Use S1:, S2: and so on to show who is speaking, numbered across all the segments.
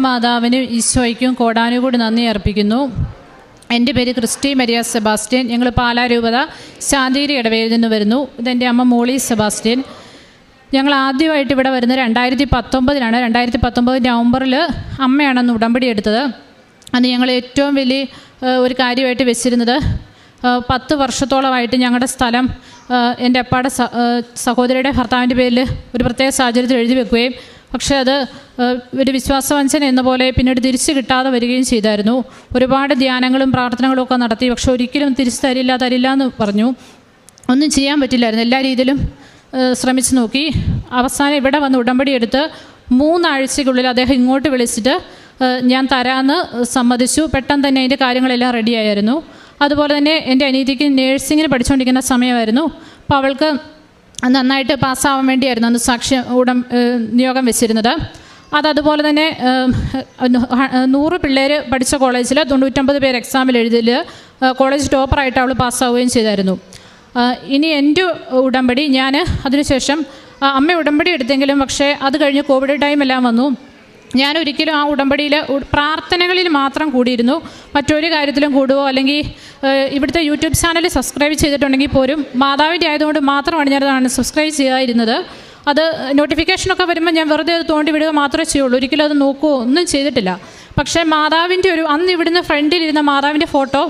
S1: മാതാവിനും ഈശോയ്ക്കും കോടാനുകൂടി നന്ദി അർപ്പിക്കുന്നു. എൻ്റെ പേര് ക്രിസ്റ്റി മരിയ സെബാസ്റ്റ്യൻ. ഞങ്ങൾ പാലാ രൂപത ശാന്തിഗിരി ഇടവയിൽ നിന്ന് വരുന്നു. ഇതെൻ്റെ അമ്മ മോളി സെബാസ്റ്റ്യൻ. ഞങ്ങൾ ആദ്യമായിട്ട് ഇവിടെ വരുന്നത് 2019 2019 നവംബറിൽ അമ്മയാണെന്ന് ഉടമ്പടി എടുത്തത്. അന്ന് ഞങ്ങൾ ഏറ്റവും വലിയ ഒരു കാര്യമായിട്ട് വെച്ചിരുന്നത് 10 വർഷത്തോളമായിട്ട് ഞങ്ങളുടെ സ്ഥലം എൻ്റെ അപ്പാടെ സഹോദരിയുടെ ഭർത്താവിൻ്റെ പേരിൽ ഒരു പ്രത്യേക സാഹചര്യത്തിൽ എഴുതി വെക്കുകയും പക്ഷേ അത് ഒരു വിശ്വാസവഞ്ചന എന്ന പോലെ പിന്നീട് തിരിച്ച് കിട്ടാതെ വരികയും ചെയ്തായിരുന്നു. ഒരുപാട് ധ്യാനങ്ങളും പ്രാർത്ഥനകളും ഒക്കെ നടത്തി. പക്ഷെ ഒരിക്കലും തിരിച്ച് തരില്ല എന്ന് പറഞ്ഞു. ഒന്നും ചെയ്യാൻ പറ്റില്ലായിരുന്നു. എല്ലാ രീതിയിലും ശ്രമിച്ചു നോക്കി. അവസാനം ഇവിടെ വന്ന് ഉടമ്പടി എടുത്ത് 3 ആഴ്ചയ്ക്കുള്ളിൽ അദ്ദേഹം ഇങ്ങോട്ട് വിളിച്ചിട്ട് ഞാൻ തരാമെന്ന് സമ്മതിച്ചു. പെട്ടെന്ന് തന്നെ അതിൻ്റെ കാര്യങ്ങളെല്ലാം റെഡിയായിരുന്നു. അതുപോലെ തന്നെ എൻ്റെ അനിയത്തിക്ക് നേഴ്സിങ്ങിന് പഠിച്ചുകൊണ്ടിരിക്കുന്ന സമയമായിരുന്നു. അപ്പോൾ അവൾക്ക് നന്നായിട്ട് പാസ്സാവാൻ വേണ്ടിയായിരുന്നു അന്ന് നിയോഗം വെച്ചിരുന്നത്. അതുപോലെ തന്നെ 100 പിള്ളേർ പഠിച്ച കോളേജിൽ 99 പേര് എക്സാമിൽ എഴുതിയിൽ കോളേജ് ടോപ്പറായിട്ട് അവൾ പാസ്സാവുകയും ചെയ്തായിരുന്നു. ഇനി എൻ്റെ ഉടമ്പടി ഞാൻ അതിനുശേഷം അമ്മ ഉടമ്പടി എടുത്തെങ്കിലും പക്ഷേ അത് കഴിഞ്ഞ് കോവിഡ് ടൈമെല്ലാം വന്നു. ഞാൻ ഒരിക്കലും ആ ഉടമ്പടിയിൽ പ്രാർത്ഥനകളിൽ മാത്രം കൂടിയിരുന്നു. മറ്റൊരു കാര്യത്തിലും കൂടുവോ അല്ലെങ്കിൽ ഇവിടുത്തെ യൂട്യൂബ് ചാനൽ സബ്സ്ക്രൈബ് ചെയ്തിട്ടുണ്ടെങ്കിൽ പോലും മാതാവിൻ്റെ ആയതുകൊണ്ട് മാത്രമാണ് ഞാനതാണ് സബ്സ്ക്രൈബ് ചെയ്യാതിരുന്നത്. അത് നോട്ടിഫിക്കേഷനൊക്കെ വരുമ്പോൾ ഞാൻ വെറുതെ അത് തോണ്ടി വിടുക മാത്രമേ ചെയ്യുള്ളൂ. ഒരിക്കലും അത് നോക്കുകയോ ഒന്നും ചെയ്തിട്ടില്ല. പക്ഷേ മാതാവിൻ്റെ അന്ന് ഇവിടുന്ന് ഫ്രണ്ടിലിരുന്ന മാതാവിൻ്റെ ഫോട്ടോ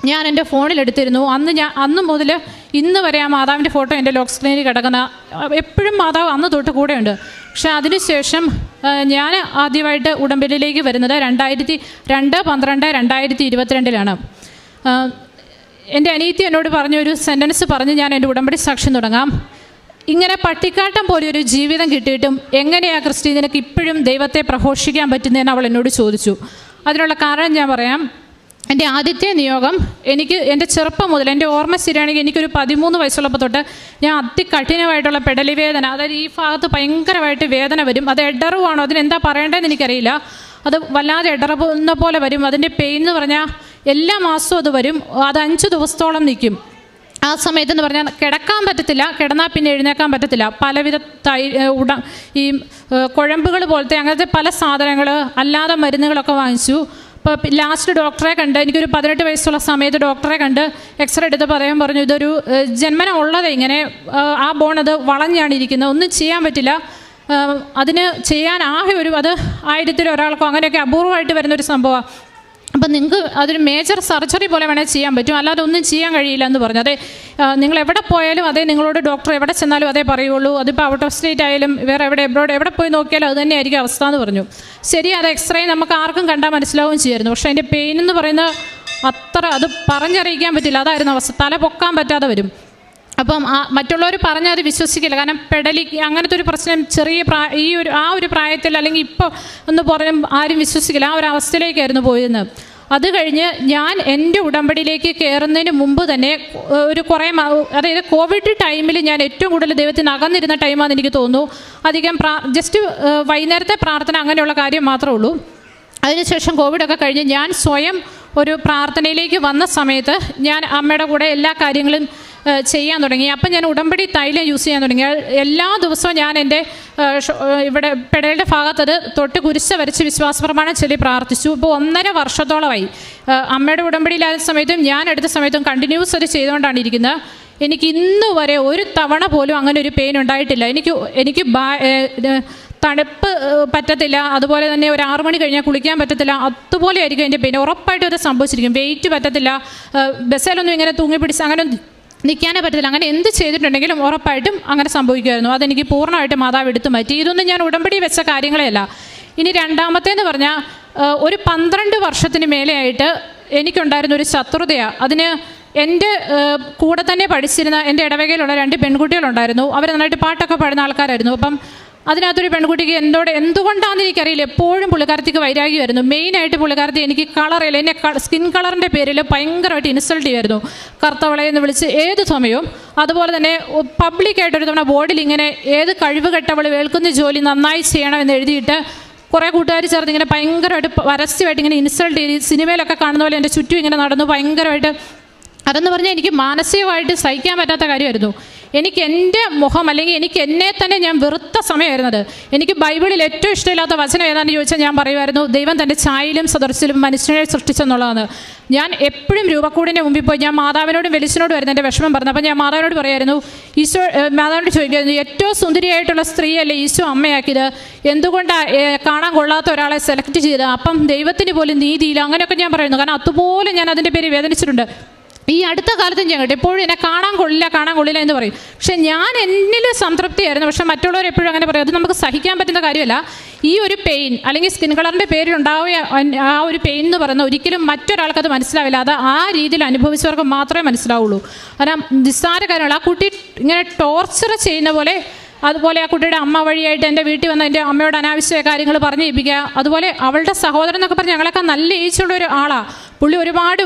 S1: ഞാൻ എൻ്റെ ഫോണിലെടുത്തിരുന്നു. അന്ന് മുതൽ ഇന്ന് വരെ ആ മാതാവിൻ്റെ ഫോട്ടോ എൻ്റെ ലോക്ക് സ്ക്രീനിൽ കിടക്കുന്ന എപ്പോഴും മാതാവ് അന്ന് തൊട്ട് കൂടെയുണ്ട്. പക്ഷേ അതിനുശേഷം ഞാൻ ആദ്യമായിട്ട് ഉടമ്പടിയിലേക്ക് വരുന്നത് 2022-12-2022 എൻ്റെ അനിയത്തി എന്നോട് പറഞ്ഞൊരു സെൻറ്റൻസ് പറഞ്ഞ് ഞാൻ എൻ്റെ ഉടമ്പടി സാക്ഷ്യം തുടങ്ങാം. ഇങ്ങനെ പട്ടിക്കാട്ടം പോലെ ഒരു ജീവിതം കിട്ടിയിട്ടും എങ്ങനെയാണ് ക്രിസ്റ്റി നിനക്ക് ഇപ്പോഴും ദൈവത്തെ പ്രഘോഷിക്കാൻ പറ്റുന്നതെന്ന് അവൾ എന്നോട് ചോദിച്ചു. അതിനുള്ള കാരണം ഞാൻ പറയാം. എൻ്റെ ആദ്യത്തെ നിയോഗം എനിക്ക് എൻ്റെ ചെറുപ്പം മുതൽ എൻ്റെ ഓർമ്മ ശരിയാണെങ്കിൽ എനിക്കൊരു 13 വയസ്സുള്ളപ്പോൾ തൊട്ട് ഞാൻ അതികഠിനമായിട്ടുള്ള പെടലി വേദന, അതായത് ഈ ഭാഗത്ത് ഭയങ്കരമായിട്ട് വേദന വരും. അത് എഡറുവാണോ അതിനെന്താ പറയേണ്ടതെന്ന് എനിക്കറിയില്ല. അത് വല്ലാതെ എടറുന്ന പോലെ വരും. അതിൻ്റെ പെയിൻ എന്ന് പറഞ്ഞാൽ എല്ലാ മാസവും അത് വരും. അത് 5 ദിവസത്തോളം നിൽക്കും. ആ സമയത്തെന്ന് പറഞ്ഞാൽ കിടക്കാൻ പറ്റത്തില്ല, കിടന്നാൽ പിന്നെ എഴുന്നേക്കാൻ പറ്റത്തില്ല. പലവിധ ഈ കുഴമ്പുകൾ പോലത്തെ അങ്ങനത്തെ പല സാധനങ്ങൾ അല്ലാതെ മരുന്നുകളൊക്കെ വാങ്ങിച്ചു. ഇപ്പോൾ ലാസ്റ്റ് ഡോക്ടറെ കണ്ട് എനിക്കൊരു 18 വയസ്സുള്ള സമയത്ത് ഡോക്ടറെ കണ്ട് എക്സ്റേ എടുത്ത് പറഞ്ഞു ഇതൊരു ജന്മന ഉള്ളത് ഇങ്ങനെ ആ ബോൺ അത് വളഞ്ഞാണ് ഇരിക്കുന്നത്, ഒന്നും ചെയ്യാൻ പറ്റില്ല. അതിന് ചെയ്യാൻ ആകെ അത് 1000-ൽ ഒരാൾക്കോ അങ്ങനെയൊക്കെ അപൂർവമായിട്ട് വരുന്നൊരു സംഭവമാണ്. അപ്പം നിങ്ങൾക്ക് അതൊരു മേജർ സർജറി പോലെ വേണേൽ ചെയ്യാൻ പറ്റും, അല്ലാതെ ഒന്നും ചെയ്യാൻ കഴിയില്ല എന്ന് പറഞ്ഞു. അതെ, നിങ്ങൾ എവിടെ പോയാലും അതേ നിങ്ങളോട് ഡോക്ടർ എവിടെ ചെന്നാലും അതേ പറയുള്ളൂ. അതിപ്പോൾ ഔട്ട് ഓഫ് സ്റ്റേറ്റ് ആയാലും വേറെ എബ്രോഡ് എവിടെ പോയി നോക്കിയാലും അത് തന്നെയായിരിക്കും അവസ്ഥ എന്ന് പറഞ്ഞു. ശരി, അത് എക്സ്റേ നമുക്ക് ആർക്കും കണ്ടാൽ മനസ്സിലാവുകയും ചെയ്യായിരുന്നു. പക്ഷേ അതിൻ്റെ പെയിൻ എന്ന് പറയുന്നത് അത് പറഞ്ഞറിയിക്കാൻ പറ്റില്ല. അതായിരുന്നു അവസ്ഥ. തല പൊക്കാൻ പറ്റാതെ വരും. അപ്പം മറ്റുള്ളവർ പറഞ്ഞാൽ അത് വിശ്വസിക്കില്ല. കാരണം പെടലി അങ്ങനത്തെ ഒരു പ്രശ്നം ചെറിയ ആ ഒരു പ്രായത്തിൽ അല്ലെങ്കിൽ ഇപ്പോൾ ഒന്ന് പറഞ്ഞാൽ ആരും വിശ്വസിക്കില്ല. ആ ഒരു അവസ്ഥയിലേക്കായിരുന്നു പോയിരുന്നത്. അത് കഴിഞ്ഞ് ഞാൻ എൻ്റെ ഉടമ്പടിയിലേക്ക് കയറുന്നതിന് മുമ്പ് തന്നെ അതായത് കോവിഡ് ടൈമിൽ ഞാൻ ഏറ്റവും കൂടുതൽ ദൈവത്തിന് അകന്നിരുന്ന ടൈമാണെന്ന് എനിക്ക് തോന്നുന്നു. അധികം ജസ്റ്റ് വൈകുന്നേരത്തെ പ്രാർത്ഥന അങ്ങനെയുള്ള കാര്യം മാത്രമേ ഉള്ളൂ. അതിനുശേഷം കോവിഡൊക്കെ കഴിഞ്ഞ് ഞാൻ സ്വയം ഒരു പ്രാർത്ഥനയിലേക്ക് വന്ന സമയത്ത് ഞാൻ അമ്മയുടെ കൂടെ എല്ലാ കാര്യങ്ങളും ചെയ്യാൻ തുടങ്ങി. അപ്പം ഞാൻ ഉടമ്പടി തൈലം യൂസ് ചെയ്യാൻ തുടങ്ങി. എല്ലാ ദിവസവും ഞാൻ എൻ്റെ ഇവിടെ പെടയുടെ ഭാഗത്തത് തൊട്ട് കുരിശ വരച്ച് വിശ്വാസപ്രമാണം ചൊല്ലി പ്രാർത്ഥിച്ചു. ഇപ്പോൾ 1.5 വർഷത്തോളമായി. അമ്മയുടെ ഉടമ്പടിയിലായ സമയത്തും ഞാൻ എടുത്ത സമയത്തും കണ്ടിന്യൂസ് അത് ചെയ്തുകൊണ്ടാണ് ഇരിക്കുന്നത്. എനിക്ക് ഇന്ന് വരെ ഒരു തവണ പോലും അങ്ങനെ ഒരു പെയിൻ ഉണ്ടായിട്ടില്ല. എനിക്ക് തണുപ്പ് പറ്റത്തില്ല, അതുപോലെ തന്നെ ഒരു 6 മണി കഴിഞ്ഞാൽ കുളിക്കാൻ പറ്റത്തില്ല. അതുപോലെ ആയിരിക്കും എൻ്റെ പെയിൻ. ഉറപ്പായിട്ടും അത് സംഭവിച്ചിരിക്കും. വെയിറ്റ് പറ്റത്തില്ല, ബസ്സിലൊന്നും ഇങ്ങനെ തൂങ്ങി പിടിച്ച് അങ്ങനെ നിൽക്കാനേ പറ്റത്തില്ല. അങ്ങനെ എന്ത് ചെയ്തിട്ടുണ്ടെങ്കിലും ഉറപ്പായിട്ടും അങ്ങനെ സംഭവിക്കുമായിരുന്നു. അതെനിക്ക് പൂർണ്ണമായിട്ട് മാതാവ് എടുത്തു മാറ്റി. ഇതൊന്നും ഞാൻ ഉടമ്പടി വെച്ച കാര്യങ്ങളെയല്ല. ഇനി രണ്ടാമത്തേന്ന് പറഞ്ഞാൽ ഒരു 12 വർഷത്തിന് മേലെയായിട്ട് എനിക്കുണ്ടായിരുന്ന ഒരു ശത്രുതയാണ്. അതിന് എൻ്റെ കൂടെ തന്നെ പഠിച്ചിരുന്ന എൻ്റെ ഇടവകയിലുള്ള 2 പെൺകുട്ടികളുണ്ടായിരുന്നു. അവർ നന്നായിട്ട് പാട്ടൊക്കെ പാടുന്ന ആൾക്കാരായിരുന്നു. അപ്പം അതിനകത്തൊരു പെൺകുട്ടിക്ക് എന്തുകൊണ്ടാണെന്ന് എനിക്കറിയില്ല, എപ്പോഴും പുള്ളിക്കാരത്തിക്ക് വൈരാഗ്യമായിരുന്നു. മെയിനായിട്ട് പുള്ളിക്കാരത്തി എനിക്ക് കളറില്ല, എന്നെ സ്കിൻ കളറിൻ്റെ പേരിൽ ഭയങ്കരമായിട്ട് ഇൻസൾട്ട് ചെയ്യുമായിരുന്നു. കറുത്തവളയെന്ന് വിളിച്ച് ഏത് സമയവും. അതുപോലെ തന്നെ പബ്ലിക്കായിട്ടൊരു തവണ ബോർഡിൽ ഇങ്ങനെ ഏത് കഴിവ് കെട്ടവൾ വേൾക്കുന്ന ജോലി നന്നായി ചെയ്യണമെന്ന് എഴുതിയിട്ട് കുറേ കൂട്ടുകാർ ചേർന്ന് ഇങ്ങനെ ഭയങ്കരമായിട്ട് പരസ്യമായിട്ട് ഇങ്ങനെ ഇൻസൾട്ട് ചെയ്ത് സിനിമയിലൊക്കെ കാണുന്ന പോലെ എൻ്റെ ചുറ്റും ഇങ്ങനെ നടന്നു ഭയങ്കരമായിട്ട്. അതെന്ന് പറഞ്ഞാൽ എനിക്ക് മാനസികമായിട്ട് സഹിക്കാൻ പറ്റാത്ത കാര്യമായിരുന്നു. എനിക്ക് എൻ്റെ മുഖം അല്ലെങ്കിൽ എനിക്ക് എന്നെ തന്നെ ഞാൻ വെറുത്ത സമയമായിരുന്നത്. എനിക്ക് ബൈബിളിൽ ഏറ്റവും ഇഷ്ടമില്ലാത്ത വചനം ഏതാണെന്ന് ചോദിച്ചാൽ ഞാൻ പറയുമായിരുന്നു, ദൈവം തൻ്റെ ഛായയിലും സദൃശ്യത്തിലും മനുഷ്യനെ സൃഷ്ടിച്ചെന്നുള്ളതാണ്. ഞാൻ എപ്പോഴും രൂപക്കൂടിൻ്റെ മുമ്പിൽ പോയി ഞാൻ മാതാവിനോടും വെലിസിനോടും ആയിരുന്നു എൻ്റെ വിഷമം പറഞ്ഞത്. അപ്പോൾ ഞാൻ മാതാവിനോട് പറയായിരുന്നു, ഈശോ മാതാവിനോട് ചോദിക്കുമായിരുന്നു, ഏറ്റവും സുന്ദരിയായിട്ടുള്ള സ്ത്രീയല്ലേ ഈശോ അമ്മയാക്കിയത്, എന്തുകൊണ്ടാണ് കാണാൻ കൊള്ളാത്ത ഒരാളെ സെലക്ട് ചെയ്തത്? അപ്പം ദൈവത്തിന് പോലും നീതിയില്ല, അങ്ങനെയൊക്കെ ഞാൻ പറയുന്നു. കാരണം അതുപോലെ ഞാൻ അതിൻ്റെ പേര് വേദനിച്ചിട്ടുണ്ട്. ഈ അടുത്ത കാലത്തും ഞാൻ കേട്ടു എപ്പോഴും എന്നെ കാണാൻ കൊള്ളില്ല എന്ന് പറയും. പക്ഷെ ഞാൻ എന്നിൽ സംതൃപ്തിയായിരുന്നു. പക്ഷെ മറ്റുള്ളവർ എപ്പോഴും അങ്ങനെ പറയും. അത് നമുക്ക് സഹിക്കാൻ പറ്റുന്ന കാര്യമല്ല. ഈ ഒരു പെയിൻ അല്ലെങ്കിൽ സ്കിൻ കളറിൻ്റെ പേരിലുണ്ടാവുക ആ ഒരു പെയിൻ എന്ന് പറയുന്നത് ഒരിക്കലും മറ്റൊരാൾക്കത് മനസ്സിലാവില്ല. അത് ആ രീതിയിൽ അനുഭവിച്ചവർക്ക് മാത്രമേ മനസ്സിലാവുള്ളൂ. കാരണം നിസ്സാര കാര്യങ്ങൾ ആ കുട്ടി ഇങ്ങനെ ടോർച്ചർ ചെയ്യുന്ന പോലെ, അതുപോലെ ആ കുട്ടിയുടെ അമ്മ വഴിയായിട്ട് എൻ്റെ വീട്ടിൽ വന്ന് എൻ്റെ അമ്മയോട് അനാവശ്യ കാര്യങ്ങൾ പറഞ്ഞ് ഏൽപ്പിക്കുക. അതുപോലെ അവളുടെ സഹോദരൻ എന്നൊക്കെ പറഞ്ഞ് ഞങ്ങളൊക്കെ നല്ല ഏജുള്ള ഒരു ആളാണ്. പുള്ളി ഒരുപാട്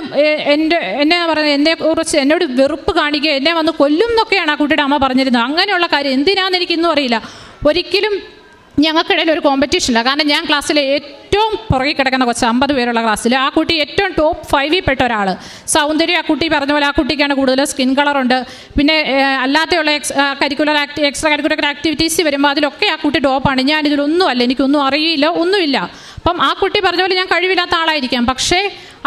S1: എന്നെ പറയുന്നത് എന്നെക്കുറിച്ച് എന്നോട് വെറുപ്പ് കാണിക്കുക, എന്നെ വന്ന് കൊല്ലും എന്നൊക്കെയാണ് ആ കുട്ടിയുടെ അമ്മ പറഞ്ഞിരുന്നത്. അങ്ങനെയുള്ള കാര്യം എന്തിനാണെന്ന് എനിക്കിന്നും അറിയില്ല. ഒരിക്കലും ഞങ്ങൾക്കിടയിൽ ഒരു കോമ്പറ്റീഷനില്ല. കാരണം ഞാൻ ക്ലാസ്സിലെ ഏറ്റവും പുറകെ കിടക്കുന്ന കൊച്ച് 50 പേരുള്ള ക്ലാസ്സിൽ ആ കുട്ടി ഏറ്റവും ടോപ്പ് 5 പെട്ട ഒരാൾ. സൗന്ദര്യം ആ കുട്ടി പറഞ്ഞ പോലെ ആ കുട്ടിക്കാണ് കൂടുതൽ, സ്കിൻ കളറുണ്ട്. പിന്നെ അല്ലാതെയുള്ള എക്സ്ട്രാ കരിക്കുലർ ആക്ടിവിറ്റീസ് വരുമ്പോൾ അതിലൊക്കെ ആ കുട്ടി ടോപ്പാണ്. ഞാനിതിലൊന്നും അല്ല, എനിക്കൊന്നും അറിയില്ല, ഒന്നുമില്ല. അപ്പം ആ കുട്ടി പറഞ്ഞ പോലെ ഞാൻ കഴിവില്ലാത്ത ആളായിരിക്കാം. പക്ഷേ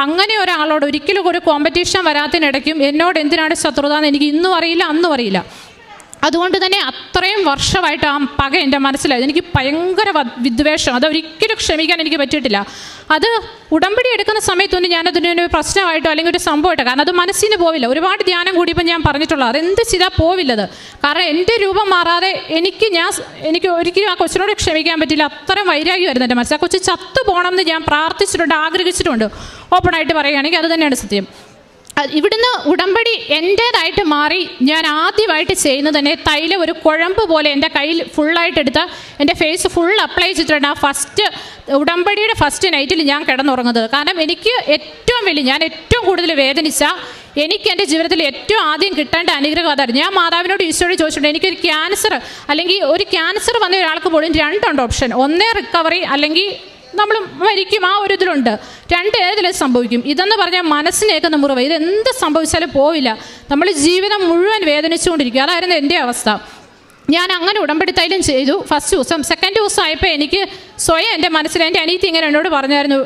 S1: അങ്ങനെ ഒരാളോട് ഒരിക്കലും ഒരു കോമ്പറ്റീഷൻ വരാത്തിനിടയ്ക്കും എന്നോട് എന്തിനാണ് ശത്രുത എന്ന് എനിക്ക് ഇന്നും അറിയില്ല, അന്നും അറിയില്ല. അതുകൊണ്ട് തന്നെ അത്രയും വർഷമായിട്ട് ആ പക എൻ്റെ മനസ്സിലായത്. എനിക്ക് ഭയങ്കര വിദ്വേഷം, അതൊരിക്കലും ക്ഷമിക്കാൻ എനിക്ക് പറ്റിയിട്ടില്ല. അത് ഉടമ്പടി എടുക്കുന്ന സമയത്തൊന്നും ഞാനതിനൊരു പ്രശ്നമായിട്ടോ അല്ലെങ്കിൽ ഒരു സംഭവമായിട്ടോ, കാരണം അത് മനസ്സിന് പോവില്ല. ഒരുപാട് ധ്യാനം കൂടിയപ്പോൾ ഞാൻ പറഞ്ഞിട്ടുള്ളത് അതെന്ത് ചെയ്താൽ പോവില്ലത്. കാരണം എൻ്റെ രൂപം മാറാതെ എനിക്ക് ഒരിക്കലും ആ കൊച്ചിനോട് ക്ഷമിക്കാൻ പറ്റില്ല. അത്രയും വൈരാഗ്യമായിരുന്നു എൻ്റെ മനസ്സിൽ. ആ കൊച്ചു ചത്തു പോകണമെന്ന് ഞാൻ പ്രാർത്ഥിച്ചിട്ടുണ്ട്, ആഗ്രഹിച്ചിട്ടുണ്ട്. ഓപ്പണായിട്ട് പറയുകയാണെങ്കിൽ അത് തന്നെയാണ് സത്യം. ഇവിടുന്ന് ഉടമ്പടി എൻ്റേതായിട്ട് മാറി ഞാൻ ആദ്യമായിട്ട് ചെയ്യുന്നത് തന്നെ തൈലം ഒരു കുഴമ്പ് പോലെ എൻ്റെ കയ്യിൽ ഫുള്ളായിട്ടെടുത്ത് എൻ്റെ ഫേസ് ഫുൾ അപ്ലൈ ചെയ്തിട്ടുണ്ട്. ആ ഉടമ്പടിയുടെ ഫസ്റ്റ് നൈറ്റിൽ ഞാൻ കിടന്നുറങ്ങുന്നത്. കാരണം എനിക്ക് ഞാൻ ഏറ്റവും കൂടുതൽ വേദനിച്ച, എനിക്ക് എൻ്റെ ജീവിതത്തിൽ ഏറ്റവും ആദ്യം കിട്ടേണ്ട അനുഗ്രഹം അതായിരുന്നു. ഞാൻ മാതാവിനോട് ഈശോയോട് ചോദിച്ചിട്ടുണ്ട്, എനിക്കൊരു ക്യാൻസർ അല്ലെങ്കിൽ ഒരു ക്യാൻസർ വന്ന ഒരാൾക്ക് പോലും 2 ഉണ്ട് ഓപ്ഷൻ. ഒന്നേ റിക്കവറി അല്ലെങ്കിൽ നമ്മൾ മരിക്കും. ആ ഒരു ഇതിലുണ്ട്. 2 ഏതിലും സംഭവിക്കും. ഇതെന്ന് പറഞ്ഞാൽ മനസ്സിനേക്കുന്ന മുറിവ്. ഇതെന്ത് സംഭവിച്ചാലും പോവില്ല. നമ്മൾ ജീവിതം മുഴുവൻ വേദനിച്ചുകൊണ്ടിരിക്കും. അതായിരുന്നു എൻ്റെ അവസ്ഥ. ഞാൻ അങ്ങനെ ഉടമ്പടി തൈലം ചെയ്തു ഫസ്റ്റ് ദിവസം. സെക്കൻഡ് ദിവസം ആയപ്പോൾ എനിക്ക് സ്വയം എൻ്റെ മനസ്സിൽ എൻ്റെ അനിയത്തി ഇങ്ങനെ എന്നോട് പറഞ്ഞായിരുന്നു,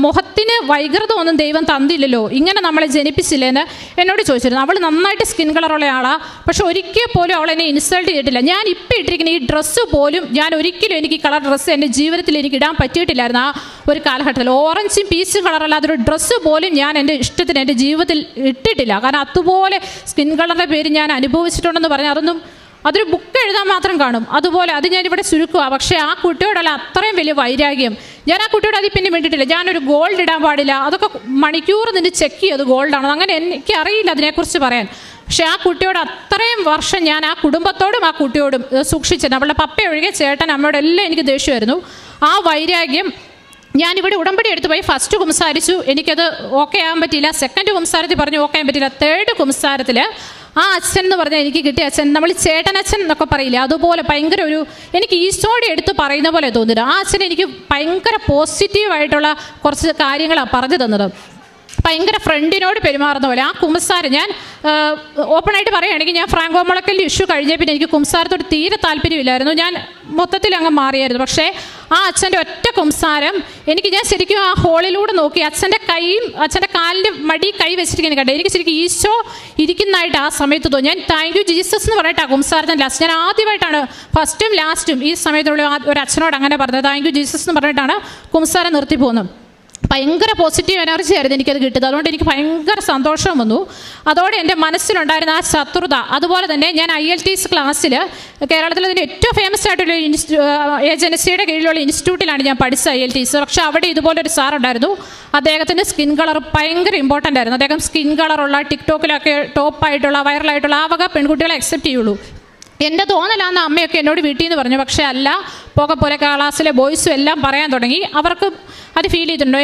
S1: മുഖത്തിന് വൈകൃതം ഒന്നും ദൈവം തന്നില്ലല്ലോ, ഇങ്ങനെ നമ്മളെ ജനിപ്പിച്ചില്ലേന്ന് എന്നോട് ചോദിച്ചിരുന്നു. അവൾ നന്നായിട്ട് സ്കിൻ കളറുള്ള ആളാണ്. പക്ഷെ ഒരിക്കൽ പോലും അവൾ എന്നെ ഇൻസൾട്ട് ചെയ്തിട്ടില്ല. ഞാൻ ഇപ്പം ഇട്ടിരിക്കുന്ന ഈ ഡ്രസ്സ് പോലും ഞാൻ ഒരിക്കലും എനിക്ക് കളർ ഡ്രസ്സ് എൻ്റെ ജീവിതത്തിൽ എനിക്ക് ഇടാൻ പറ്റിയിട്ടില്ലായിരുന്നു. ആ ഒരു കാലഘട്ടത്തിൽ ഓറഞ്ചും പീച്ചും കളറല്ലാതൊരു ഡ്രസ്സ് പോലും ഞാൻ എൻ്റെ ഇഷ്ടത്തിന് എൻ്റെ ജീവിതത്തിൽ ഇട്ടിട്ടില്ല. കാരണം അതുപോലെ സ്കിൻ കളറിൻ്റെ പേര് ഞാൻ അനുഭവിച്ചിട്ടുണ്ടെന്ന് പറഞ്ഞാൽ അതൊരു ബുക്ക് എഴുതാൻ മാത്രം കാണും. അതുപോലെ അത് ഞാനിവിടെ ചുരുക്കുക. പക്ഷേ ആ കുട്ടിയോടുള്ള അത്രയും വലിയ വൈരാഗ്യം ഞാൻ ആ കുട്ടിയോട് അതിൽ പിന്നെ വേണ്ടിയിട്ടില്ല. ഞാനൊരു ഗോൾഡ് ഇടാൻ പാടില്ല, അതൊക്കെ മണിക്കൂർ നിന്ന് ചെക്ക് ചെയ്ത് ഗോൾഡാണോ, അങ്ങനെ എനിക്കറിയില്ല അതിനെക്കുറിച്ച് പറയാൻ. പക്ഷെ ആ കുട്ടിയോട് അത്രയും വർഷം ഞാൻ ആ കുടുംബത്തോടും ആ കുട്ടിയോടും സൂക്ഷിച്ചത്. അവളുടെ പപ്പ ഒഴികെ ചേട്ടൻ അമ്മയോട് എല്ലാം എനിക്ക് ദേഷ്യമായിരുന്നു. ആ വൈരാഗ്യം ഞാനിവിടെ ഉടമ്പടി എടുത്തു പോയി. ഫസ്റ്റ് കുംസാരിച്ചു, എനിക്കത് ഓക്കെ ആകാൻ പറ്റിയില്ല. സെക്കൻഡ് കുംസാരത്തിൽ പറഞ്ഞു ഓക്കെ ആകാൻ പറ്റിയില്ല. തേർഡ് കുംസാരത്തിൽ ആ അച്ഛൻ എന്ന് പറഞ്ഞാൽ എനിക്ക് കിട്ടിയ അച്ഛൻ, നമ്മൾ ചേട്ടനച്ഛൻ എന്നൊക്കെ പറയില്ല, അതുപോലെ ഭയങ്കര എനിക്ക് ഈശോടെ എടുത്ത് പറയുന്ന പോലെ തോന്നിയത്. ആ അച്ഛൻ എനിക്ക് ഭയങ്കര പോസിറ്റീവായിട്ടുള്ള കുറച്ച് കാര്യങ്ങളാണ് പറഞ്ഞു തന്നത്. ഭയങ്കര ഫ്രണ്ടിനോട് പെരുമാറുന്ന പോലെ. ആ കുംസാരം ഞാൻ ഓപ്പണായിട്ട് പറയുകയാണെങ്കിൽ, ഞാൻ ഫ്രാങ്കോ മുളക്കൽ ഇഷ്യൂ കഴിഞ്ഞ പിന്നെ എനിക്ക് കുംസാരത്തോട് തീരെ താല്പര്യമില്ലായിരുന്നു. ഞാൻ മൊത്തത്തിൽ അങ്ങ് മാറിയായിരുന്നു. പക്ഷേ ആ അച്ഛൻ്റെ ഒറ്റ കുംസാരം ഞാൻ ശരിക്കും ആ ഹോളിലൂടെ നോക്കി അച്ഛൻ്റെ കാലിൻ്റെ മടി കൈ വെച്ചിരിക്കുന്നത് കണ്ടേ. എനിക്ക് ശരിക്കും ഈശോ ഇരിക്കുന്നതായിട്ട് ആ സമയത്ത് തോന്നി. ഞാൻ താങ്ക് യു ജീസസ് എന്ന് പറഞ്ഞിട്ട് ആ കുംസാരത്തിന് ലാസ്റ്റ്, ഞാൻ ആദ്യമായിട്ടാണ് ഫസ്റ്റും ലാസ്റ്റും ഈ സമയത്തുള്ള ഒരു അച്ഛനോട് അങ്ങനെ പറഞ്ഞത്. താങ്ക് യു ജീസസ് എന്ന് പറഞ്ഞിട്ടാണ് കുംസാരം നിർത്തി പോകുന്നത്. ഭയങ്കര പോസിറ്റീവ് എനർജി ആയിരുന്നു എനിക്കത് കിട്ടിയത്. അതുകൊണ്ട് എനിക്ക് ഭയങ്കര സന്തോഷം വന്നു. അതോടെ എൻ്റെ മനസ്സിലുണ്ടായിരുന്ന ആ ശത്രുത. അതുപോലെ തന്നെ ഞാൻ IELTS ക്ലാസ്സിൽ കേരളത്തിൽ അതിൻ്റെ ഏറ്റവും ഫേമസ് ആയിട്ടുള്ള ഏജൻസിയുടെ കീഴിലുള്ള ഇൻസ്റ്റിറ്റ്യൂട്ടിലാണ് ഞാൻ പഠിച്ചത് IELTS. പക്ഷേ അവിടെ ഇതുപോലൊരു സാറുണ്ടായിരുന്നു. അദ്ദേഹത്തിൻ്റെ സ്കിൻ കളർ ഭയങ്കര ഇമ്പോർട്ടൻ്റ് ആയിരുന്നു. അദ്ദേഹം സ്കിൻ കളറുള്ള ടിക്ടോക്കിലൊക്കെ ടോപ്പായിട്ടുള്ള വൈറലായിട്ടുള്ള ആ വക പെൺകുട്ടികളെ അക്സെപ്റ്റ് ചെയ്യുള്ളൂ. എൻ്റെ തോന്നലാന്ന് അമ്മയൊക്കെ എന്നോട് വീട്ടിൽ നിന്ന് പറഞ്ഞു. പക്ഷേ അല്ല, പോലെ ക്ലാസ്സിലെ ബോയ്സും എല്ലാം പറയാൻ തുടങ്ങി. അവർക്ക് അത് ഫീൽ ചെയ്തിട്ടുണ്ടോ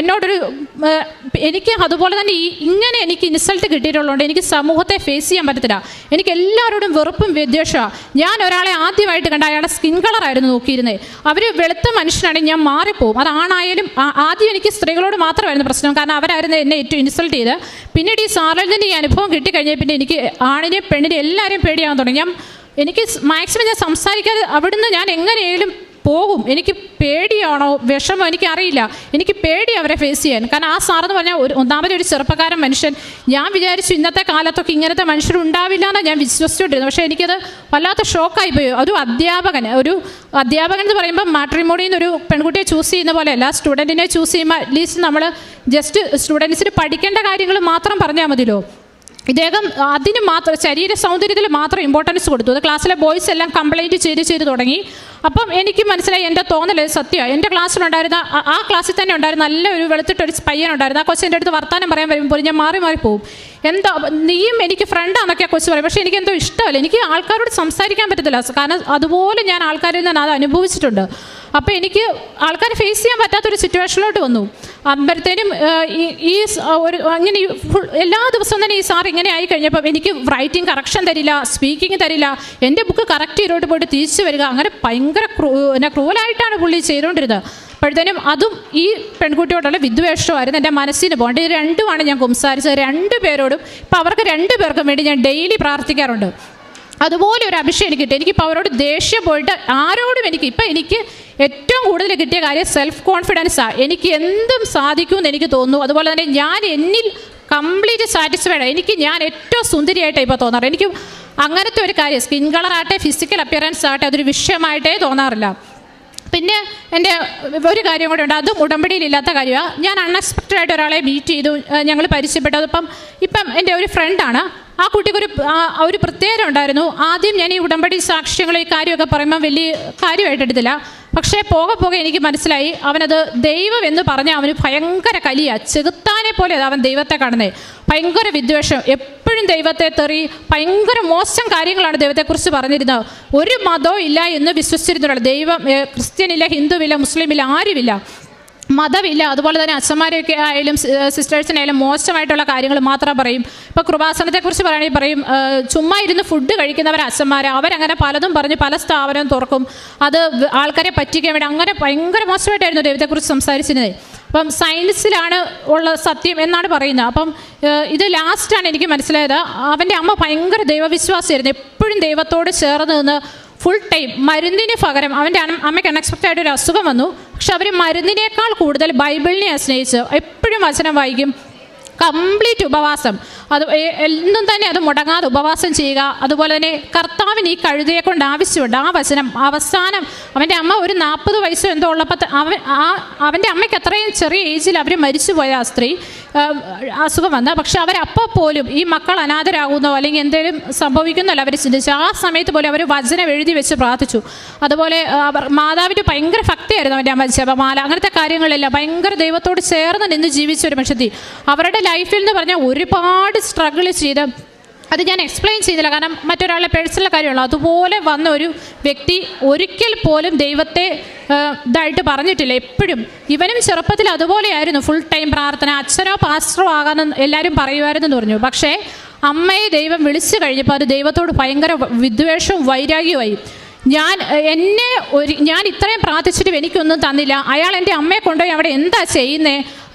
S1: എനിക്ക് അതുപോലെ തന്നെ ഇങ്ങനെ എനിക്ക് ഇൻസൾട്ട് കിട്ടിയിട്ടുള്ളതുകൊണ്ട് എനിക്ക് സമൂഹത്തെ ഫേസ് ചെയ്യാൻ പറ്റത്തില്ല. എനിക്ക് എല്ലാവരോടും വെറുപ്പും വിദ്വേഷമാണ്. ഞാൻ ഒരാളെ ആദ്യമായിട്ട് കണ്ട അയാളുടെ സ്കിൻ കളറായിരുന്നു നോക്കിയിരുന്നത്. അവർ വെളുത്ത മനുഷ്യനാണെങ്കിൽ ഞാൻ മാറിപ്പോവും. അതാണായാലും ആദ്യം എനിക്ക് സ്ത്രീകളോട് മാത്രമായിരുന്നു പ്രശ്നം, കാരണം അവരായിരുന്നു എന്നെ ഏറ്റവും ഇൻസൾട്ട് ചെയ്ത്. പിന്നീട് ഈ സാറിൽ നിന്ന് ഈ അനുഭവം കിട്ടിക്കഴിഞ്ഞാൽ പിന്നെ എനിക്ക് ആണിനെയും പെണ്ണിനെയും എല്ലാവരെയും പേടിയാകാൻ തുടങ്ങി. ഞാൻ എനിക്ക് മാക്സിമം ഞാൻ സംസാരിക്കാതെ അവിടുന്ന് ഞാൻ എങ്ങനെയായാലും പോകും. എനിക്ക് പേടിയാണോ വിഷമോ എനിക്കറിയില്ല, എനിക്ക് പേടി അവരെ ഫേസ് ചെയ്യാൻ. കാരണം ആ സാറെന്ന് പറഞ്ഞാൽ ഒന്നാമതൊരു ചെറുപ്പക്കാരൻ മനുഷ്യൻ. ഞാൻ വിചാരിച്ചു ഇന്നത്തെ കാലത്തൊക്കെ ഇങ്ങനത്തെ മനുഷ്യരുണ്ടാവില്ല എന്നാണ് ഞാൻ വിശ്വസിച്ചുകൊണ്ടിരുന്നത്. പക്ഷേ എനിക്കത് വല്ലാത്ത ഷോക്കായിപ്പോയി. ഒരു അധ്യാപകൻ എന്ന് പറയുമ്പോൾ മാട്രിമോണിയിൽ നിന്നൊരു പെൺകുട്ടിയെ ചൂസ് ചെയ്യുന്ന പോലെയല്ല, സ്റ്റുഡൻറ്റിനെ ചൂസ് ചെയ്യുമ്പോൾ അറ്റ്ലീസ്റ്റ് നമ്മൾ ജസ്റ്റ് സ്റ്റുഡൻസിന് പഠിക്കേണ്ട കാര്യങ്ങൾ മാത്രം പറഞ്ഞാൽ മതിയല്ലോ. ഇദ്ദേഹം അതിന് മാത്രം ശരീര സൗന്ദര്യത്തിൽ മാത്രം ഇമ്പോർട്ടൻസ് കൊടുത്തു. അത് ക്ലാസ്സിലെ ബോയ്സ് എല്ലാം കംപ്ലൈൻറ്റ് ചെയ്ത് തുടങ്ങി. അപ്പം എനിക്ക് മനസ്സിലായി, എൻ്റെ തോന്നൽ സത്യമാണ്. എൻ്റെ ക്ലാസ്സിലുണ്ടായിരുന്ന ആ ക്ലാസ്സിൽ തന്നെ ഉണ്ടായിരുന്ന നല്ലൊരു വെളുത്തിട്ടൊരു പയ്യനുണ്ടായിരുന്നു. ആ കൊച്ചു എൻ്റെ അടുത്ത് വർത്താനം പറയാൻ വരുമ്പോൾ ഞാൻ മാറി പോകും. എന്താ നീയും എനിക്ക് ഫ്രണ്ടാന്നൊക്കെ ആ കൊച്ചു പറയും. പക്ഷേ എനിക്കെന്തോ ഇഷ്ടമല്ല, എനിക്ക് ആൾക്കാരോട് സംസാരിക്കാൻ പറ്റത്തില്ല. കാരണം അതുപോലെ ഞാൻ ആൾക്കാരിൽ നിന്ന് അത് അനുഭവിച്ചിട്ടുണ്ട്. അപ്പോൾ എനിക്ക് ആൾക്കാരെ ഫേസ് ചെയ്യാൻ പറ്റാത്തൊരു സിറ്റുവേഷനിലോട്ട് വന്നു. അപ്പോഴത്തേനും അങ്ങനെ എല്ലാ ദിവസവും തന്നെ ഈ സാർ ഇങ്ങനെ ആയി കഴിഞ്ഞപ്പോൾ എനിക്ക് റൈറ്റിംഗ് കറക്ഷൻ തരില്ല, സ്പീക്കിംഗ് തരില്ല, എൻ്റെ ബുക്ക് കറക്റ്റ് ചെയ്തോട്ട് പോയിട്ട് തിരിച്ചു വരിക, അങ്ങനെ ഭയങ്കര ക്രൂവലായിട്ടാണ് പുള്ളി ചെയ്തുകൊണ്ടിരുന്നത്. അപ്പോഴത്തേനും അതും ഈ പെൺകുട്ടിയോടുള്ള വിദ്വേഷമായിരുന്നു എൻ്റെ മനസ്സിന് പോകേണ്ടത്. ഇത് രണ്ടുമാണ് ഞാൻ സംസാരിച്ചത്. 2 പേരോടും. ഇപ്പോൾ അവർക്ക് 2 പേർക്കും വേണ്ടി ഞാൻ ഡെയിലി പ്രാർത്ഥിക്കാറുണ്ട്. അതുപോലെ ഒരു അഭിഷേകം എനിക്ക് കിട്ടി. എനിക്കിപ്പോൾ അവരോട് ദേഷ്യം പോയിട്ട് ആരോടും എനിക്ക് ഏറ്റവും കൂടുതൽ കിട്ടിയ കാര്യം സെൽഫ് കോൺഫിഡൻസാണ്. എനിക്ക് എന്തും സാധിക്കുമെന്ന് എനിക്ക് തോന്നുന്നു. അതുപോലെ തന്നെ ഞാൻ എന്നിൽ കംപ്ലീറ്റ് സാറ്റിസ്ഫൈഡ്. ഞാൻ ഏറ്റവും സുന്ദരിയായിട്ടാണ് ഇപ്പോൾ തോന്നാറ്. എനിക്ക് അങ്ങനത്തെ ഒരു കാര്യം സ്കിൻ കളറാകട്ടെ ഫിസിക്കൽ അപ്പിയറൻസ് ആകട്ടെ അതൊരു വിഷയമായിട്ടേ തോന്നാറില്ല. പിന്നെ എൻ്റെ ഒരു കാര്യം കൂടെ ഉണ്ട്, അതും ഉടമ്പടിയിലില്ലാത്ത കാര്യമാണ്. ഞാൻ അൺഎക്സ്പെക്റ്റഡ് ആയിട്ട് ഒരാളെ മീറ്റ് ചെയ്തു, ഞങ്ങൾ പരിചയപ്പെട്ടത്. ഇപ്പം എൻ്റെ ഒരു ഫ്രണ്ടാണ്. ആ കുട്ടിക്കൊരു ഒരു പ്രത്യേകത ഉണ്ടായിരുന്നു. ആദ്യം ഞാൻ ഈ ഉടമ്പടി സാക്ഷ്യങ്ങൾ ഈ കാര്യമൊക്കെ പറയുമ്പോൾ വലിയ കാര്യമായിട്ടെടുത്തില്ല. പക്ഷേ പോകെ എനിക്ക് മനസ്സിലായി അവനത് ദൈവം എന്ന് പറഞ്ഞാൽ അവന് ഭയങ്കര കലിയാണ്. ചെകുത്താനെ പോലെ അവൻ ദൈവത്തെ കാണുന്നത്. ഭയങ്കര വിദ്വേഷം, എപ്പോഴും ദൈവത്തെ തെറി, ഭയങ്കര മോശം കാര്യങ്ങളാണ് ദൈവത്തെക്കുറിച്ച് പറഞ്ഞിരുന്നത്. ഒരു മതവും ഇല്ല എന്ന് വിശ്വസിച്ചിരുന്നുള്ള ദൈവം, ക്രിസ്ത്യനില്ല, ഹിന്ദുവില്ല, മുസ്ലിമില്ല, ആരുമില്ല, മതമില്ല. അതുപോലെ തന്നെ അച്ഛന്മാരൊക്കെ ആയാലും സിസ്റ്റേഴ്സിനായാലും മോശമായിട്ടുള്ള കാര്യങ്ങൾ മാത്രം പറയും. ഇപ്പോൾ കൃപാസനത്തെക്കുറിച്ച് പറയുകയാണെങ്കിൽ പറയും ചുമ്മാ ഇരുന്ന് ഫുഡ് കഴിക്കുന്നവർ അച്ഛന്മാർ, അവരങ്ങനെ പലതും പറഞ്ഞ് പല സ്ഥാപനവും തുറക്കും, അത് ആൾക്കാരെ പറ്റിക്കാൻ വേണ്ടി. അങ്ങനെ ഭയങ്കര മോശമായിട്ടായിരുന്നു ദൈവത്തെക്കുറിച്ച് സംസാരിച്ചിരുന്നത്. അപ്പം സയൻസിലാണ് ഉള്ള സത്യം എന്നാണ് പറയുന്നത്. അപ്പം ഇത് ലാസ്റ്റാണ് എനിക്ക് മനസ്സിലായത്. അവൻ്റെ അമ്മ ഭയങ്കര ദൈവവിശ്വാസിയായിരുന്നു. എപ്പോഴും ദൈവത്തോട് ചേർന്ന് നിന്ന് ഫുൾ ടൈം മരുന്നിന് പകരം അവൻ്റെ അമ്മയ്ക്ക് അൺഎക്സ്പെക്റ്റഡ് ആയിട്ടൊരു അസുഖം വന്നു. പക്ഷെ അവർ മരുന്നിനേക്കാൾ കൂടുതൽ ബൈബിളിനെ സ്നേഹിച്ച് എപ്പോഴും വചനം വായിക്കും, കംപ്ലീറ്റ് ഉപവാസം, അത് എന്നും തന്നെ അത് മുടങ്ങാതെ ഉപവാസം ചെയ്യുക. അതുപോലെ തന്നെ കർത്താവിന് ഈ കഴുതയെ കൊണ്ട് ആവശ്യമുണ്ട്. ആ വചനം അവസാനം അവൻ്റെ അമ്മ ഒരു 40 വയസ്സോ എന്തോ ഉള്ളപ്പോൾ അവൻ്റെ അമ്മയ്ക്ക് അത്രയും ചെറിയ ഏജിൽ അവർ മരിച്ചുപോയ ആ സ്ത്രീ അസുഖം വന്ന. പക്ഷെ അവരപ്പോൾ പോലും ഈ മക്കൾ അനാഥരാകുന്നോ അല്ലെങ്കിൽ എന്തെങ്കിലും സംഭവിക്കുന്നല്ലോ അവർ ചിന്തിച്ചു. ആ സമയത്ത് പോലും അവർ വചനം എഴുതി വെച്ച് പ്രാർത്ഥിച്ചു. അതുപോലെ മാതാവിൻ്റെ ഭയങ്കര ഭക്തിയായിരുന്നു അവൻ്റെ അമ്മ, ജപമാല, അങ്ങനത്തെ കാര്യങ്ങളെല്ലാം ഭയങ്കര ദൈവത്തോട് ചേർന്ന് നിന്ന് ജീവിച്ച ഒരു മനുഷ്യത്തി. അവരുടെ ലൈഫിൽ എന്ന് പറഞ്ഞാൽ ഒരുപാട് സ്ട്രഗിൾ ചെയ്ത്, അത് ഞാൻ എക്സ്പ്ലെയിൻ ചെയ്തില്ല കാരണം മറ്റൊരാളുടെ പേഴ്സണൽ കാര്യമുള്ളൂ. അതുപോലെ വന്ന ഒരു വ്യക്തി ഒരിക്കൽ പോലും ദൈവത്തെ ഇതായിട്ട് പറഞ്ഞിട്ടില്ല. എപ്പോഴും ഇവനും ചെറുപ്പത്തിൽ അതുപോലെയായിരുന്നു, ഫുൾ ടൈം പ്രാർത്ഥന, അച്ഛനോ പാസ്റ്ററോ ആകാമെന്ന് എല്ലാവരും പറയുമായിരുന്നെന്ന് പറഞ്ഞു. പക്ഷേ അമ്മയെ ദൈവം വിളിച്ചു കഴിഞ്ഞപ്പോൾ അത് ദൈവത്തോട് ഭയങ്കര വിദ്വേഷവും വൈരാഗ്യവുമായി. ഞാൻ ഇത്രയും പ്രാർത്ഥിച്ചിട്ടും എനിക്കൊന്നും തന്നില്ല, അയാൾ എൻ്റെ അമ്മയെ കൊണ്ടുപോയി അവിടെ എന്താ ചെയ്യുന്നത്?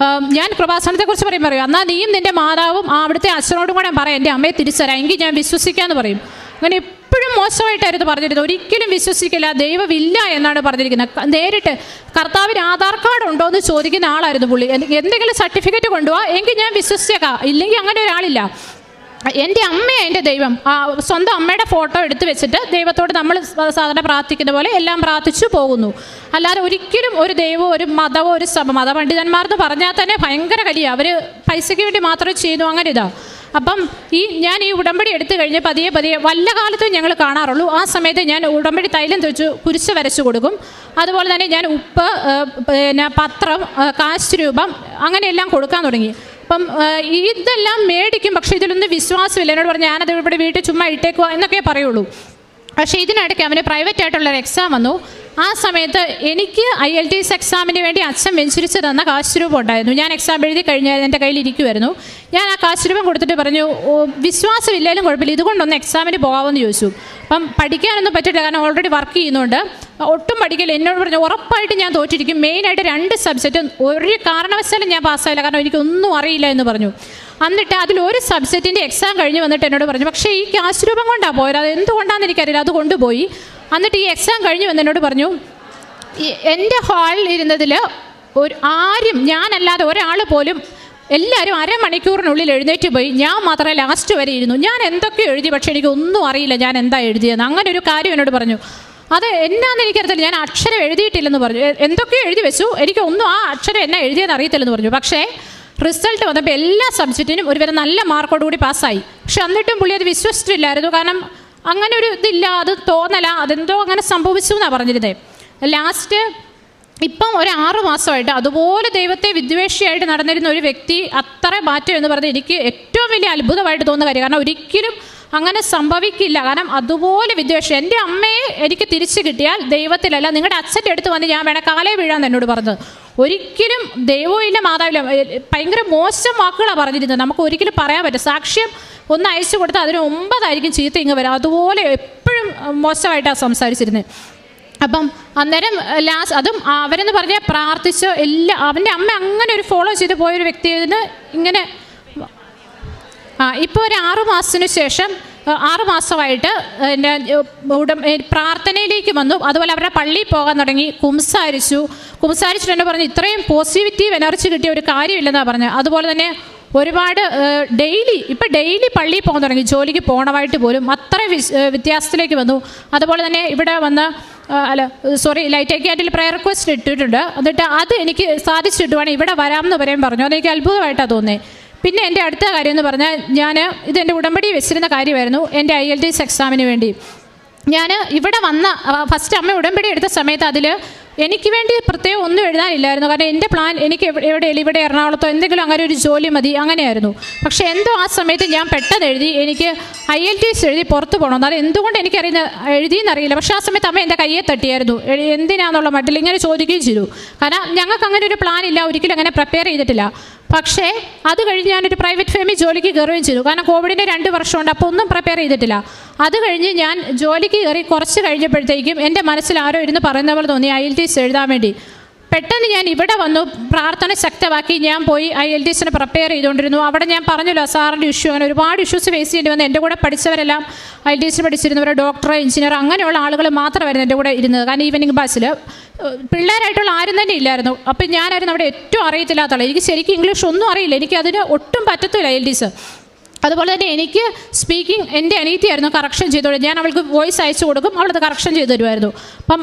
S1: ഞാൻ കൃപാസനത്തെക്കുറിച്ച് പറയും, എന്നാൽ നീയും നിൻ്റെ മാതാവും അവിടുത്തെ അച്ഛനോടും കൂടെ പറയാം എൻ്റെ അമ്മയെ തിരിച്ചറിയാം, എങ്കിൽ ഞാൻ വിശ്വസിക്കാമെന്ന് പറയും. അങ്ങനെ എപ്പോഴും മോശമായിട്ടായിരുന്നു പറഞ്ഞിരുന്നത്. ഒരിക്കലും വിശ്വസിക്കില്ല, ദൈവമില്ല എന്നാണ് പറഞ്ഞിരിക്കുന്നത്. നേരിട്ട് കർത്താവിന് ആധാർ കാർഡ് ഉണ്ടോ എന്ന് ചോദിക്കുന്ന ആളായിരുന്നു പുള്ളി. എന്തെങ്കിലും സർട്ടിഫിക്കറ്റ് കൊണ്ടുപോവാ എങ്കിൽ ഞാൻ വിശ്വസിച്ചേക്കാം, ഇല്ലെങ്കിൽ അങ്ങനെ ഒരാളില്ല. എൻ്റെ അമ്മയാണ് എൻ്റെ ദൈവം. സ്വന്തം അമ്മയുടെ ഫോട്ടോ എടുത്ത് വെച്ചിട്ട് ദൈവത്തോട് നമ്മൾ സാധാരണ പ്രാർത്ഥിക്കുന്ന പോലെ എല്ലാം പ്രാർത്ഥിച്ചു പോകുന്നു. അല്ലാതെ ഒരിക്കലും ഒരു ദൈവമോ ഒരു മതമോ ഒരു മതപണ്ഡിതന്മാരെന്ന് പറഞ്ഞാൽ തന്നെ ഭയങ്കര കലിയാണ്. അവർ പൈസയ്ക്ക് വേണ്ടി മാത്രമേ ചെയ്യുന്നു, അങ്ങനെ ഇതാണ്. അപ്പം ഞാൻ ഈ ഉടമ്പടി എടുത്തു കഴിഞ്ഞ് പതിയെ വല്ല കാലത്തും ഞങ്ങൾ കാണാറുള്ളൂ. ആ സമയത്ത് ഞാൻ ഉടമ്പടി തൈലം തെച്ച് കുരിശ് വരച്ചു കൊടുക്കും. അതുപോലെ തന്നെ ഞാൻ ഉപ്പ്, പിന്നെ പത്രം, കാശ് രൂപം അങ്ങനെയെല്ലാം കൊടുക്കാൻ തുടങ്ങി. അപ്പം ഇതെല്ലാം മേടിക്കും, പക്ഷേ ഇതിലൊന്നും വിശ്വാസമില്ല. എന്നോട് പറഞ്ഞു ഞാനത് ഇവിടെ വീട്ടിൽ ചുമ്മാ ഇട്ടേക്കുക എന്നൊക്കെ പറയുള്ളൂ. പക്ഷേ ഇതിനിടയ്ക്ക് അവന് പ്രൈവറ്റ് ആയിട്ടുള്ളൊരു എക്സാം വന്നു. ആ സമയത്ത് എനിക്ക് IELTS എക്സാമിന് വേണ്ടി അച്ഛൻ വെഞ്ചരിച്ച് തന്ന കാശ് രൂപം ഉണ്ടായിരുന്നു. ഞാൻ എക്സാം എഴുതി കഴിഞ്ഞാൽ എൻ്റെ കയ്യിൽ ഇരിക്കുമായിരുന്നു. ഞാൻ ആ കാശ് രൂപം കൊടുത്തിട്ട് പറഞ്ഞു വിശ്വാസമില്ലാലും കുഴപ്പമില്ല, ഇതുകൊണ്ടൊന്ന് എക്സാമിന് പോകാമെന്ന് ചോദിച്ചു. അപ്പം പഠിക്കാനൊന്നും പറ്റില്ല, കാരണം ഓൾറെഡി വർക്ക് ചെയ്യുന്നുണ്ട്, ഒട്ടും പഠിക്കില്ല. എന്നോട് പറഞ്ഞു ഉറപ്പായിട്ട് ഞാൻ തോറ്റിരിക്കും, മെയിനായിട്ട് 2 സബ്ജക്റ്റ് ഒരു കാരണവശാലും ഞാൻ പാസ്സായില്ല, കാരണം എനിക്കൊന്നും അറിയില്ല എന്ന് പറഞ്ഞു. എന്നിട്ട് അതിലൊരു സബ്ജക്റ്റിൻ്റെ എക്സാം കഴിഞ്ഞ് വന്നിട്ട് എന്നോട് പറഞ്ഞു, പക്ഷേ ഈ ക്യാഷ് രൂപം കൊണ്ടാണ് പോയത്, അത് എന്തുകൊണ്ടാണെന്ന് എനിക്കറിയില്ല, അത് കൊണ്ടുപോയി. എന്നിട്ട് ഈ എക്സാം കഴിഞ്ഞ് വന്ന് എന്നോട് പറഞ്ഞു, എൻ്റെ ഹാളിൽ ഇരുന്നതിൽ ആരും, ഞാനല്ലാതെ ഒരാൾ പോലും, എല്ലാവരും അരമണിക്കൂറിനുള്ളിൽ എഴുന്നേറ്റ് പോയി, ഞാൻ മാത്രമേ ലാസ്റ്റ് വരെ ഇരുന്നു. ഞാൻ എന്തൊക്കെ എഴുതി, പക്ഷേ എനിക്കൊന്നും അറിയില്ല ഞാൻ എന്താ എഴുതിയെന്ന്. അങ്ങനെ ഒരു കാര്യം എന്നോട് പറഞ്ഞു. അത് എന്നാന്ന് എനിക്കറിയത്തില്ല, ഞാൻ അക്ഷരം എഴുതിയിട്ടില്ലെന്ന് പറഞ്ഞു. എന്തൊക്കെയോ എഴുതി വെച്ചു, എനിക്കൊന്നും ആ അക്ഷരം എന്നാ എഴുതിയെന്ന് അറിയത്തില്ലെന്ന് പറഞ്ഞു. പക്ഷേ റിസൾട്ട് വന്നപ്പോൾ എല്ലാ സബ്ജക്റ്റിനും ഒരുവരെ നല്ല മാർക്കോടുകൂടി പാസ്സായി. പക്ഷെ എന്നിട്ടും പുള്ളി അത് വിശ്വസിച്ചിട്ടില്ലായിരുന്നു. കാരണം അങ്ങനെ ഒരു ഇതില്ല, അത് തോന്നല, അതെന്തോ അങ്ങനെ സംഭവിച്ചു എന്നാണ് പറഞ്ഞിരുന്നത്. ലാസ്റ്റ് ഇപ്പം ഒരു 6 മാസമായിട്ട് അതുപോലെ ദൈവത്തെ വിദ്വേഷിയായിട്ട് നടന്നിരുന്ന ഒരു വ്യക്തി അത്ര മാറ്റം എന്ന് പറഞ്ഞാൽ എനിക്ക് ഏറ്റവും വലിയ അത്ഭുതമായിട്ട് തോന്നുന്ന കാര്യം. കാരണം ഒരിക്കലും അങ്ങനെ സംഭവിക്കില്ല. കാരണം അതുപോലെ വിദ്വേഷം. എൻ്റെ അമ്മയെ എനിക്ക് തിരിച്ചു കിട്ടിയാൽ ദൈവത്തിലല്ല, നിങ്ങളുടെ അച്ഛൻ്റെ അടുത്ത് വന്ന് ഞാൻ വേണേൽ കാലേ വീഴാന്ന് എന്നോട് പറഞ്ഞത്. ഒരിക്കലും ദൈവവും ഇല്ല മാതാവില്ല. ഭയങ്കര മോശം വാക്കുകളാണ് പറഞ്ഞിരുന്നത്. നമുക്ക് ഒരിക്കലും പറയാൻ പറ്റും. സാക്ഷ്യം ഒന്ന് അയച്ചു കൊടുത്താൽ അതിന് 9 ആയിരിക്കും ചീത്ത ഇങ്ങ് വരാം. അതുപോലെ എപ്പോഴും മോശമായിട്ടാണ് സംസാരിച്ചിരുന്നത്. അപ്പം അന്നേരം അതും അവരെന്ന് പറഞ്ഞാൽ പ്രാർത്ഥിച്ചോ അവൻ്റെ അമ്മ അങ്ങനെ ഒരു ഫോളോ ചെയ്ത് പോയൊരു വ്യക്തിന് ഇങ്ങനെ ഇപ്പോൾ ഒരു 6 മാസത്തിന് ശേഷം 6 മാസമായിട്ട് എൻ്റെ പ്രാർത്ഥനയിലേക്ക് വന്നു. അതുപോലെ അവരുടെ പള്ളിയിൽ പോകാൻ തുടങ്ങി. കുംസാരിച്ചിട്ട് എന്നെ പറഞ്ഞു, ഇത്രയും പോസിറ്റീവ് എനർജി കിട്ടിയ ഒരു കാര്യമില്ലെന്നാണ് പറഞ്ഞത്. അതുപോലെ തന്നെ ഒരുപാട് ഡെയിലി പള്ളിയിൽ പോകാൻ തുടങ്ങി, ജോലിക്ക് പോകണമായിട്ട് പോലും അത്ര വ്യത്യാസത്തിലേക്ക് വന്നു. അതുപോലെ തന്നെ ഇവിടെ വന്ന് ലൈറ്റ് അക്കാൻഡിൽ പ്രയർ റിക്വസ്റ്റ് ഇട്ടിട്ടുണ്ട്. എന്നിട്ട് അത് എനിക്ക് സാധിച്ചിട്ടുവാണ് ഇവിടെ വരാമെന്ന് പറയാൻ പറഞ്ഞു. അതെനിക്ക് അത്ഭുതമായിട്ടാണ് തോന്നുന്നത്. പിന്നെ എൻ്റെ അടുത്ത കാര്യം എന്ന് പറഞ്ഞാൽ, ഇതെൻ്റെ ഉടമ്പടി വെച്ചിരുന്ന കാര്യമായിരുന്നു. എൻ്റെ IELTS എക്സാമിന് വേണ്ടി ഞാൻ ഇവിടെ വന്ന ഫസ്റ്റ് അമ്മ ഉടമ്പടി എടുത്ത സമയത്ത് അതിൽ എനിക്ക് വേണ്ടി പ്രത്യേകം ഒന്നും എഴുതാനില്ലായിരുന്നു. കാരണം എൻ്റെ പ്ലാൻ എനിക്ക് ഇവിടെ എറണാകുളത്തോ എന്തെങ്കിലും അങ്ങനെ ഒരു ജോലി മതി, അങ്ങനെയായിരുന്നു. പക്ഷേ എന്തോ ആ സമയത്ത് ഞാൻ പെട്ടെന്ന് എഴുതി, എനിക്ക് IELTS എഴുതി പുറത്ത് പോകണം. അത് എന്തുകൊണ്ട് എഴുതിയെന്നറിയില്ല. പക്ഷേ ആ സമയത്ത് അമ്മ എൻ്റെ കയ്യെ തട്ടിയായിരുന്നു. എന്തിനാന്നുള്ള മട്ടിൽ ഇങ്ങനെ ചോദിക്കുകയും ചെയ്തു. കാരണം ഞങ്ങൾക്ക് അങ്ങനെ ഒരു പ്ലാൻ ഇല്ല, ഒരിക്കലും അങ്ങനെ പ്രിപ്പയർ ചെയ്തിട്ടില്ല. പക്ഷേ അത് കഴിഞ്ഞ് ഞാനൊരു പ്രൈവറ്റ് ഫേമിൽ ജോലിക്ക് കയറുകയും ചെയ്തു. കാരണം കോവിഡിൻ്റെ 2 വർഷമുണ്ട്, അപ്പോൾ ഒന്നും പ്രിപ്പയർ ചെയ്തിട്ടില്ല. അത് കഴിഞ്ഞ് ഞാൻ ജോലിക്ക് കയറി കുറച്ച് കഴിഞ്ഞപ്പോഴത്തേക്കും എൻ്റെ മനസ്സിൽ ആരോ ഇരുന്ന് പറയുന്ന പോലെ തോന്നി IELTS എഴുതാൻ വേണ്ടി. പെട്ടെന്ന് ഞാൻ ഇവിടെ വന്നു, പ്രാർത്ഥന ശക്തമാക്കി ഞാൻ പോയി IELTSന് പ്രിപ്പയർ ചെയ്തുകൊണ്ടിരുന്നു. അവിടെ ഞാൻ പറഞ്ഞല്ലോ സാറിൻ്റെ ഇഷ്യൂ, അങ്ങനെ ഒരുപാട് ഇഷ്യൂസ് ഫേസ് ചെയ്യേണ്ടി വന്നു. എൻ്റെ കൂടെ പഠിച്ചവരെല്ലാം IELTS പഠിച്ചിരുന്നവർ ഡോക്ടർ, എഞ്ചിനീയർ അങ്ങനെയുള്ള ആളുകൾ മാത്രമായിരുന്നു എൻ്റെ കൂടെ ഇരുന്നത്. കാരണം ഈവനിങ് ബാച്ചിൽ പിള്ളേരായിട്ടുള്ള ആരും തന്നെ ഇല്ലായിരുന്നു. അപ്പം ഞാനായിരുന്നു അവിടെ ഏറ്റവും അറിയത്തില്ലാത്ത ആൾ. എനിക്ക് ശരിക്കും ഇംഗ്ലീഷ് ഒന്നും അറിയില്ല, എനിക്കതിന് ഒട്ടും പറ്റത്തില്ല IELTS. അതുപോലെ തന്നെ എനിക്ക് സ്പീക്കിംഗ് എൻ്റെ അനിയത്തിയായിരുന്നു കറക്ഷൻ ചെയ്തോളൂ. ഞാൻ അവൾക്ക് വോയിസ് അയച്ചു കൊടുക്കും, അവളത് കറക്ഷൻ ചെയ്ത് തരുമായിരുന്നു. അപ്പം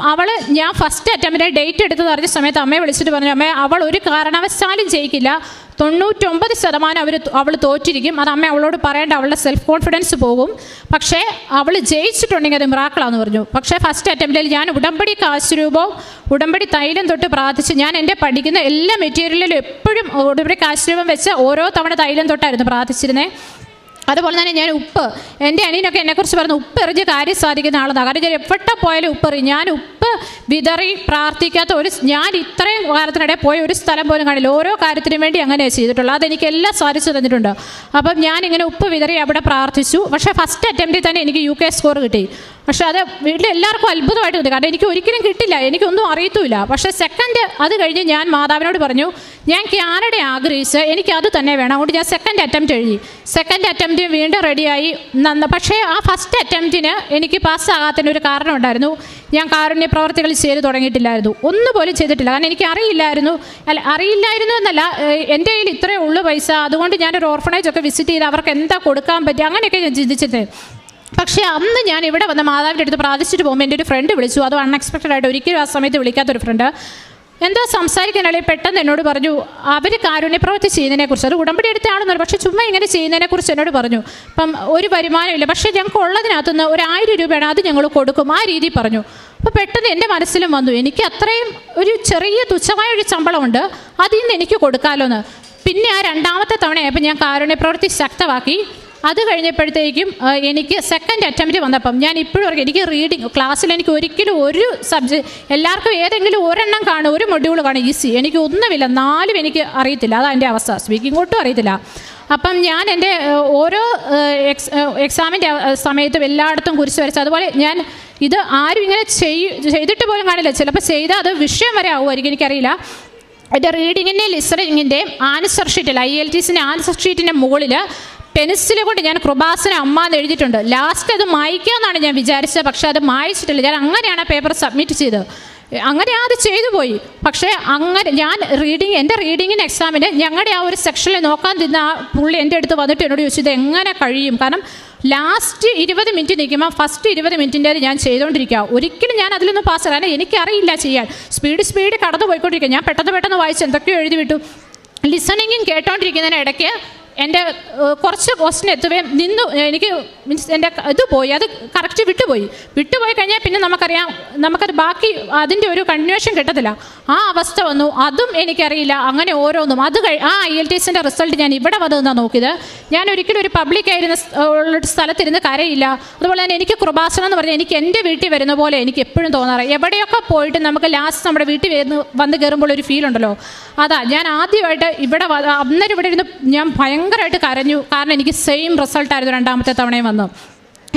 S1: ഞാൻ ഫസ്റ്റ് അറ്റംപ്റ്റിൻ്റെ ഡേറ്റ് എടുത്ത് അറിഞ്ഞ സമയത്ത് അമ്മയെ വിളിച്ചിട്ട് പറഞ്ഞു, അമ്മേ അവൾ ഒരു കാരണവശാലും ജയിക്കില്ല, 99% അവൾ തോറ്റിരിക്കും. അത് അമ്മ അവളോട് പറയേണ്ട, അവളുടെ സെൽഫ് കോൺഫിഡൻസ് പോകും. പക്ഷേ അവൾ ജയിച്ചിട്ടുണ്ടെങ്കിൽ അത് മിറാക്കിളാന്ന് പറഞ്ഞു. പക്ഷേ ഫസ്റ്റ് അറ്റംപ്റ്റിൽ ഞാൻ ഉടമ്പടി കാശ് രൂപവും ഉടമ്പടി തൈലം തൊട്ട് പ്രാർത്ഥിച്ച്, ഞാൻ എൻ്റെ പഠിക്കുന്ന എല്ലാ മെറ്റീരിയലിലും എപ്പോഴും ഉടമ്പടി കാശ് രൂപം വെച്ച് ഓരോ തവണ തൈലം തൊട്ടായിരുന്നു പ്രാർത്ഥിച്ചിരുന്നത്. അതുപോലെ തന്നെ ഞാൻ എൻ്റെ അനിയനൊക്കെ എന്നെക്കുറിച്ച് പറഞ്ഞു, ഉപ്പ് എറിഞ്ഞ് കാര്യം സാധിക്കുന്ന ആളെന്നാണ്. കാരണം ഞാൻ എവിടെ പോയാലും ഉപ്പെറിയും. ഞാൻ ഉപ്പ് വിതറി പ്രാർത്ഥിക്കാത്ത ഞാൻ ഇത്രയും കാലത്തിനിടെ പോയ ഒരു സ്ഥലം പോലും കാണില്ല. ഓരോ കാര്യത്തിനും വേണ്ടി അങ്ങനെയാണ് ചെയ്തിട്ടുള്ളത്. അതെനിക്ക് എല്ലാം സാധിച്ചു തന്നിട്ടുണ്ട്. അപ്പം ഞാനിങ്ങനെ ഉപ്പ് വിതറി അവിടെ പ്രാർത്ഥിച്ചു. പക്ഷേ ഫസ്റ്റ് അറ്റംപ്റ്റിൽ തന്നെ എനിക്ക് UK സ്കോർ കിട്ടി. പക്ഷേ അത് വീട്ടിൽ എല്ലാവർക്കും അത്ഭുതമായിട്ട് തോന്നി. കാരണം എനിക്ക് ഒരിക്കലും കിട്ടില്ല, എനിക്കൊന്നും അറിയത്തുമില്ല. പക്ഷേ അത് കഴിഞ്ഞ് ഞാൻ മാതാവിനോട് പറഞ്ഞു, ഞാൻ കാനഡ ആഗ്രഹിച്ച് എനിക്കത് തന്നെ വേണം. അതുകൊണ്ട് ഞാൻ സെക്കൻഡ് അറ്റംപ്റ്റ് എഴുതി. സെക്കൻഡ് അറ്റംപ്റ്റ് വീണ്ടും റെഡിയായി. പക്ഷേ ആ ഫസ്റ്റ് അറ്റംപ്റ്റിന് എനിക്ക് പാസ്സാകാത്തതിന് ഒരു കാരണം ഉണ്ടായിരുന്നു. ഞാൻ കാരുണ്യ പ്രവർത്തികൾ ചെയ്ത് തുടങ്ങിയിട്ടില്ലായിരുന്നു, ഒന്നുപോലും ചെയ്തിട്ടില്ല. കാരണം എനിക്ക് അറിയില്ലായിരുന്നു എന്നല്ല, എൻ്റെ കയ്യിൽ ഇത്രയേ ഉള്ളൂ പൈസ, അതുകൊണ്ട് ഞാനൊരു ഓർഫണേജ് ഒക്കെ വിസിറ്റ് ചെയ്ത് അവർക്ക് എന്താ കൊടുക്കാൻ പറ്റുക അങ്ങനെയൊക്കെ ഞാൻ ചിന്തിച്ചിട്ട്. പക്ഷേ അന്ന് ഞാൻ ഇവിടെ വന്ന മാതാവിൻ്റെ അടുത്ത് പ്രാർത്ഥിച്ചിട്ട് പോകുമ്പോൾ എൻ്റെ ഒരു ഫ്രണ്ട് വിളിച്ചു. അത് അൺഎക്സ്പെക്റ്റഡ് ആയിട്ട്, ഒരിക്കലും ആ സമയത്ത് വിളിക്കാത്തൊരു ഫ്രണ്ട് എന്തോ സംസാരിക്കാനാണെങ്കിൽ പെട്ടെന്ന് എന്നോട് പറഞ്ഞു, അവർ കാരുണ്യപ്രവൃത്തി ചെയ്യുന്നതിനെക്കുറിച്ച്, അത് ഉടമ്പടി എടുത്താണെന്നല്ല, പക്ഷേ ചുമ്മാ ഇങ്ങനെ ചെയ്യുന്നതിനെക്കുറിച്ച് എന്നോട് പറഞ്ഞു. അപ്പം ഒരു വരുമാനമില്ല, പക്ഷേ ഞങ്ങൾക്ക് ഉള്ളതിനകത്തുനിന്ന് ഒരു 1000 രൂപയാണ്, അത് ഞങ്ങൾ കൊടുക്കും, ആ രീതി പറഞ്ഞു. അപ്പോൾ പെട്ടെന്ന് എൻ്റെ മനസ്സിലും വന്നു, എനിക്ക് അത്രയും ഒരു ചെറിയ തുച്ഛമായ ഒരു ശമ്പളമുണ്ട്, അതിൽ നിന്ന് എനിക്ക് കൊടുക്കാമല്ലോ എന്ന്. പിന്നെ ആ 2ാമത്തെ തവണയായപ്പോൾ ഞാൻ കാരുണ്യപ്രവൃത്തി ശക്തമാക്കി. അത് കഴിഞ്ഞപ്പോഴത്തേക്കും എനിക്ക് സെക്കൻഡ് അറ്റംപ്റ്റ് വന്നപ്പം ഞാൻ ഇപ്പോഴും എനിക്ക് റീഡിങ് ക്ലാസ്സിൽ എനിക്ക് ഒരിക്കലും ഒരു എല്ലാവർക്കും ഏതെങ്കിലും ഒരെണ്ണം കാണും, ഒരു മൊഡ്യൂൾ കാണും ഈസി, എനിക്ക് ഒന്നുമില്ല, 4 എനിക്ക് അറിയത്തില്ല. അതാണ് എൻ്റെ അവസ്ഥ, സ്പീക്കിംഗ് ഒട്ടും അറിയത്തില്ല. അപ്പം ഞാൻ എൻ്റെ ഓരോ എക്സാമിൻ്റെ സമയത്തും എല്ലായിടത്തും കുരിശ് വരച്ച്. അതുപോലെ ഞാൻ ഇത് ആരും ഇങ്ങനെ ചെയ്തിട്ട് പോലും കാണില്ല, ചിലപ്പോൾ ചെയ്താൽ അത് വിഷയം വരെ ആവുമായിരിക്കും, എനിക്കറിയില്ല. എൻ്റെ റീഡിങ്ങിൻ്റെയും ലിസണിങ്ങിൻ്റെയും ആൻസർ ഷീറ്റിൽ IELTSൻ്റെ ആൻസർ ഷീറ്റിൻ്റെ മുകളിൽ പെൻസിൽ കൊണ്ട് ഞാൻ കൃപാസന അമ്മ എന്ന് എഴുതിയിട്ടുണ്ട്. ലാസ്റ്റ് അത് മായ്ക്കാമെന്നാണ് ഞാൻ വിചാരിച്ചത്, പക്ഷേ അത് മായ്ച്ചിട്ടില്ല. ഞാൻ അങ്ങനെയാണ് ആ പേപ്പർ സബ്മിറ്റ് ചെയ്തത്. അങ്ങനെ അത് ചെയ്തു പോയി. പക്ഷേ അങ്ങനെ ഞാൻ എൻ്റെ റീഡിങ്ങിന് എക്സാമിന് ഞങ്ങളുടെ ആ ഒരു സെക്ഷനിൽ നോക്കാൻ തിന്ന ആ പുള്ളി എൻ്റെ അടുത്ത് വന്നിട്ട് എന്നോട് ചോദിച്ചു ഇത് എങ്ങനെ കഴിയും, കാരണം ലാസ്റ്റ് 20 മിനിറ്റ് നിൽക്കുമ്പോൾ ഫസ്റ്റ് 20 മിനിറ്റിൻ്റെ ഞാൻ ചെയ്തുകൊണ്ടിരിക്കുക. ഒരിക്കലും ഞാൻ അതിലൊന്നും പാസ്, കാരണം എനിക്കറിയില്ല ചെയ്യാൻ. സ്പീഡ് കടന്നു പോയിക്കൊണ്ടിരിക്കുക. ഞാൻ പെട്ടെന്ന് വായിച്ച് എന്തൊക്കെയോ എഴുതി വിട്ടു. ലിസണിങ്ങും കേട്ടോണ്ടിരിക്കുന്നതിന് ഇടയ്ക്ക് എൻ്റെ കുറച്ച് ക്വസ്റ്റ്യൻ എത്തുകയും നിന്നു. എനിക്ക് മീൻസ് എൻ്റെ ഇത് പോയി, അത് കറക്റ്റ് വിട്ടുപോയി കഴിഞ്ഞാൽ പിന്നെ നമുക്കത് ബാക്കി അതിൻ്റെ ഒരു കണ്ടിന്യൂഷൻ കിട്ടത്തില്ല. ആ അവസ്ഥ വന്നു. അതും എനിക്കറിയില്ല. അങ്ങനെ ഓരോന്നും ആ IELTSൻ്റെ റിസൾട്ട് ഞാൻ ഇവിടെ വന്നതെന്നാണ് നോക്കിയത്. ഞാൻ ഒരിക്കലും ഒരു പബ്ലിക്കായിരുന്ന സ്ഥലത്തിരുന്ന് കരയില്ല. അതുപോലെ തന്നെ എനിക്ക് കൃപാസനം എന്ന് പറഞ്ഞാൽ എനിക്ക് എൻ്റെ വീട്ടിൽ വരുന്ന പോലെ എനിക്ക് എപ്പോഴും തോന്നാറ്. എവിടെയൊക്കെ പോയിട്ട് നമുക്ക് ലാസ്റ്റ് നമ്മുടെ വീട്ടിൽ വന്ന് കയറുമ്പോൾ ഒരു ഫീൽ ഉണ്ടല്ലോ, അതാ ഞാൻ ആദ്യമായിട്ട് അന്നേരം ഇവിടെ ഇരുന്ന് ഞാൻ ഭയങ്കരമായിട്ട് കരഞ്ഞു. കാരണം എനിക്ക് സെയിം റിസൾട്ടായിരുന്നു രണ്ടാമത്തെ തവണയും വന്നു.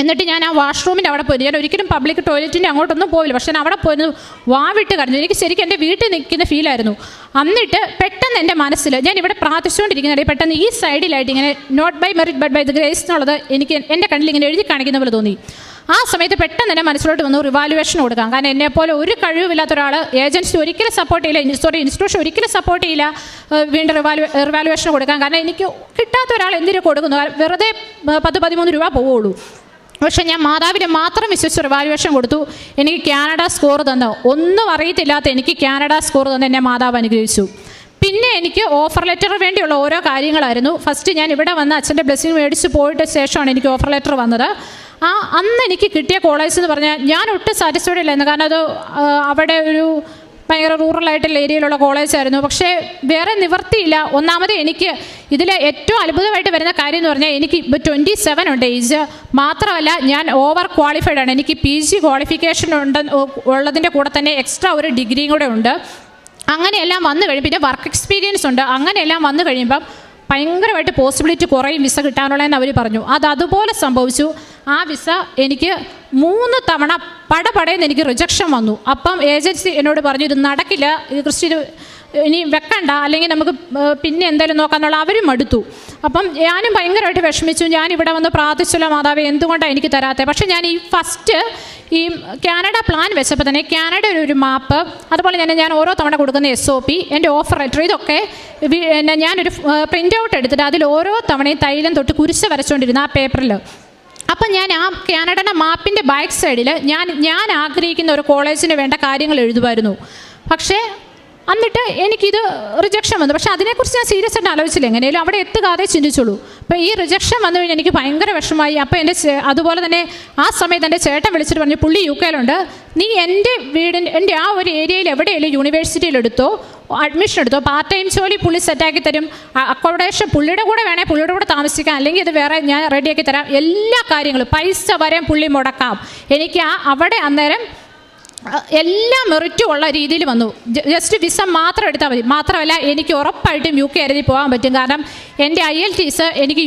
S1: എന്നിട്ട് ഞാൻ ആ വാഷ്റൂമിൻ്റെ അവിടെ പോയി. ഞാൻ ഒരിക്കലും പബ്ലിക് ടോയ്ലറ്റിൻ്റെ അങ്ങോട്ടൊന്നും പോയില്ല, പക്ഷേ ഞാൻ അവിടെ പോയി വാവിട്ട് കരഞ്ഞു. എനിക്ക് ശരിക്കും എൻ്റെ വീട്ടിൽ നിൽക്കുന്ന ഫീലായിരുന്നു. എന്നിട്ട് പെട്ടെന്ന് എൻ്റെ മനസ്സിൽ ഞാൻ ഇവിടെ പ്രാർത്ഥിച്ചുകൊണ്ടിരിക്കുന്നുണ്ട്, പെട്ടെന്ന് ഈ സൈഡിലായിട്ട് ഇങ്ങനെ not by merit but by the grace എന്നുള്ളത് എനിക്ക് എൻ്റെ കണ്ണിൽ ഇങ്ങനെ എഴുതി കാണിക്കുന്ന പോലെ തോന്നി. ആ സമയത്ത് പെട്ടെന്ന് എൻ്റെ മനസ്സിലോട്ട് വന്നു റിവാലുവേഷൻ കൊടുക്കാം. കാരണം എന്നെപ്പോലെ ഒരു കഴിവില്ലാത്ത ഒരാൾ ഏജൻസി ഒരിക്കലും സപ്പോർട്ട് ചെയ്യില്ല, ഇൻസ്റ്റിറ്റ്യൂഷൻ ഒരിക്കലും സപ്പോർട്ട് ചെയ്യില്ല വീണ്ടും റിവാലുവേഷൻ കൊടുക്കാം. കാരണം എനിക്ക് കിട്ടാത്ത ഒരാൾ എന്തിനു കൊടുക്കുന്നു, വെറുതെ 10-13 രൂപ പോവുള്ളൂ. പക്ഷേ ഞാൻ മാതാവിനെ മാത്രം വിശ്വസിച്ച് റിവാലുവേഷൻ കൊടുത്തു. എനിക്ക് കാനഡ സ്കോർ തന്നു. ഒന്നും അറിയത്തില്ലാത്ത എനിക്ക് കാനഡ സ്കോർ തന്ന് എന്നെ മാതാവ് അനുഗ്രഹിച്ചു. പിന്നെ എനിക്ക് ഓഫർ ലെറ്റർ വേണ്ടിയുള്ള ഓരോ കാര്യങ്ങളായിരുന്നു. ഫസ്റ്റ് ഞാൻ ഇവിടെ വന്ന് അച്ഛൻ്റെ ബ്ലെസ്സിങ് മേടിച്ച് പോയിട്ട് ശേഷമാണ് എനിക്ക് ഓഫർ ലെറ്റർ വന്നത്. അന്ന് എനിക്ക് കിട്ടിയ കോളേജ് എന്ന് പറഞ്ഞാൽ ഞാൻ ഒട്ടും സാറ്റിസ്ഫൈഡ് ഇല്ലായിരുന്നു. കാരണം അത് അവിടെ ഒരു ഭയങ്കര റൂറലായിട്ടുള്ള ഏരിയയിലുള്ള കോളേജായിരുന്നു. പക്ഷേ വേറെ നിവർത്തിയില്ല. ഒന്നാമത് എനിക്ക് ഇതിൽ ഏറ്റവും അത്ഭുതമായിട്ട് വരുന്ന കാര്യം എന്ന് പറഞ്ഞാൽ എനിക്ക് ഇപ്പോൾ 27 ഉണ്ട് ഏജ്. മാത്രമല്ല ഞാൻ ഓവർ ക്വാളിഫൈഡ് ആണ്. എനിക്ക് PG ക്വാളിഫിക്കേഷൻ ഉള്ളതിൻ്റെ കൂടെ തന്നെ എക്സ്ട്രാ ഒരു ഡിഗ്രിയും കൂടെ ഉണ്ട്. അങ്ങനെയെല്ലാം വന്നു കഴിയും. പിന്നെ വർക്ക് എക്സ്പീരിയൻസ് ഉണ്ട്. അങ്ങനെയെല്ലാം വന്നു കഴിയുമ്പം ഭയങ്കരമായിട്ട് പോസിബിലിറ്റി കുറയും വിസ കിട്ടാനുള്ളതെന്ന് അവർ പറഞ്ഞു. അതുപോലെ സംഭവിച്ചു. ആ വിസ എനിക്ക് 3 തവണ പടപടയെന്ന് എനിക്ക് റിജക്ഷൻ വന്നു. അപ്പം ഏജൻസി എന്നോട് പറഞ്ഞു ഇത് നടക്കില്ല, ഇത് ക്രിസ്ത്യൻ ഇനി വെക്കണ്ട, അല്ലെങ്കിൽ നമുക്ക് പിന്നെ എന്തായാലും നോക്കാന്നുള്ള അവരും മടുത്തു. അപ്പം ഞാനും ഭയങ്കരമായിട്ട് വിഷമിച്ചു. ഞാനിവിടെ വന്ന് പ്രാർത്ഥിച്ചല്ലോ മാതാവേ എന്തുകൊണ്ടാണ് എനിക്ക് തരാത്തത്. പക്ഷേ ഞാൻ ഈ കാനഡ പ്ലാൻ വെച്ചപ്പോൾ തന്നെ കാനഡയുടെ ഒരു മാപ്പ്, അതുപോലെ തന്നെ ഞാൻ ഓരോ തവണ കൊടുക്കുന്ന SOP, എൻ്റെ ഓഫർ ലെറ്റർ, ഇതൊക്കെ ഞാനൊരു പ്രിൻ്റ് ഔട്ട് എടുത്തിട്ട് അതിൽ ഓരോ തവണയും തൈലം തൊട്ട് കുരിശ് വരച്ചുകൊണ്ടിരുന്നു ആ പേപ്പറിൽ. അപ്പം ഞാൻ ആ കാനഡയുടെ മാപ്പിൻ്റെ ബാക്ക് സൈഡിൽ ഞാൻ ആഗ്രഹിക്കുന്ന ഒരു കോളേജിന് വേണ്ട കാര്യങ്ങൾ എഴുതുമായിരുന്നു. പക്ഷേ എന്നിട്ട് എനിക്കിത് റിജക്ഷൻ വന്നു. പക്ഷേ അതിനെക്കുറിച്ച് ഞാൻ സീരിയസ് ആയിട്ട് ആലോചിച്ചില്ല. എങ്ങനെയും അവിടെ എത്തുകാതെ ചിന്തിച്ചുള്ളൂ. അപ്പോൾ ഈ റിജക്ഷൻ വന്നു കഴിഞ്ഞാൽ എനിക്ക് ഭയങ്കര വിഷമമായി. അപ്പോൾ അതുപോലെ തന്നെ ആ സമയത്ത് എൻ്റെ ചേട്ടൻ വിളിച്ചിട്ട് പറഞ്ഞു പുള്ളി UK നീ എൻ്റെ ആ ഒരു ഏരിയയിൽ എവിടെയെങ്കിലും യൂണിവേഴ്സിറ്റിയിൽ എടുത്തോ, അഡ്മിഷൻ എടുത്തോ, പാർട്ട് ടൈം ജോലി പുള്ളി സെറ്റാക്കി തരും, അക്കോമഡേഷൻ പുള്ളിയുടെ കൂടെ വേണേൽ പുള്ളിയുടെ കൂടെ താമസിക്കാം, അല്ലെങ്കിൽ ഇത് വേറെ ഞാൻ റെഡിയാക്കി തരാം, എല്ലാ കാര്യങ്ങളും പൈസ വരെ പുള്ളി മുടക്കാം. എനിക്ക് അവിടെ അന്നേരം എല്ലാ മെറിറ്റും ഉള്ള രീതിയിൽ വന്നു. ജസ്റ്റ് വിസ മാത്രം എടുത്താൽ മതി. മാത്രമല്ല എനിക്ക് ഉറപ്പായിട്ടും UK എഴുതി പോകാൻ പറ്റും. കാരണം എൻ്റെ IELTS എനിക്ക്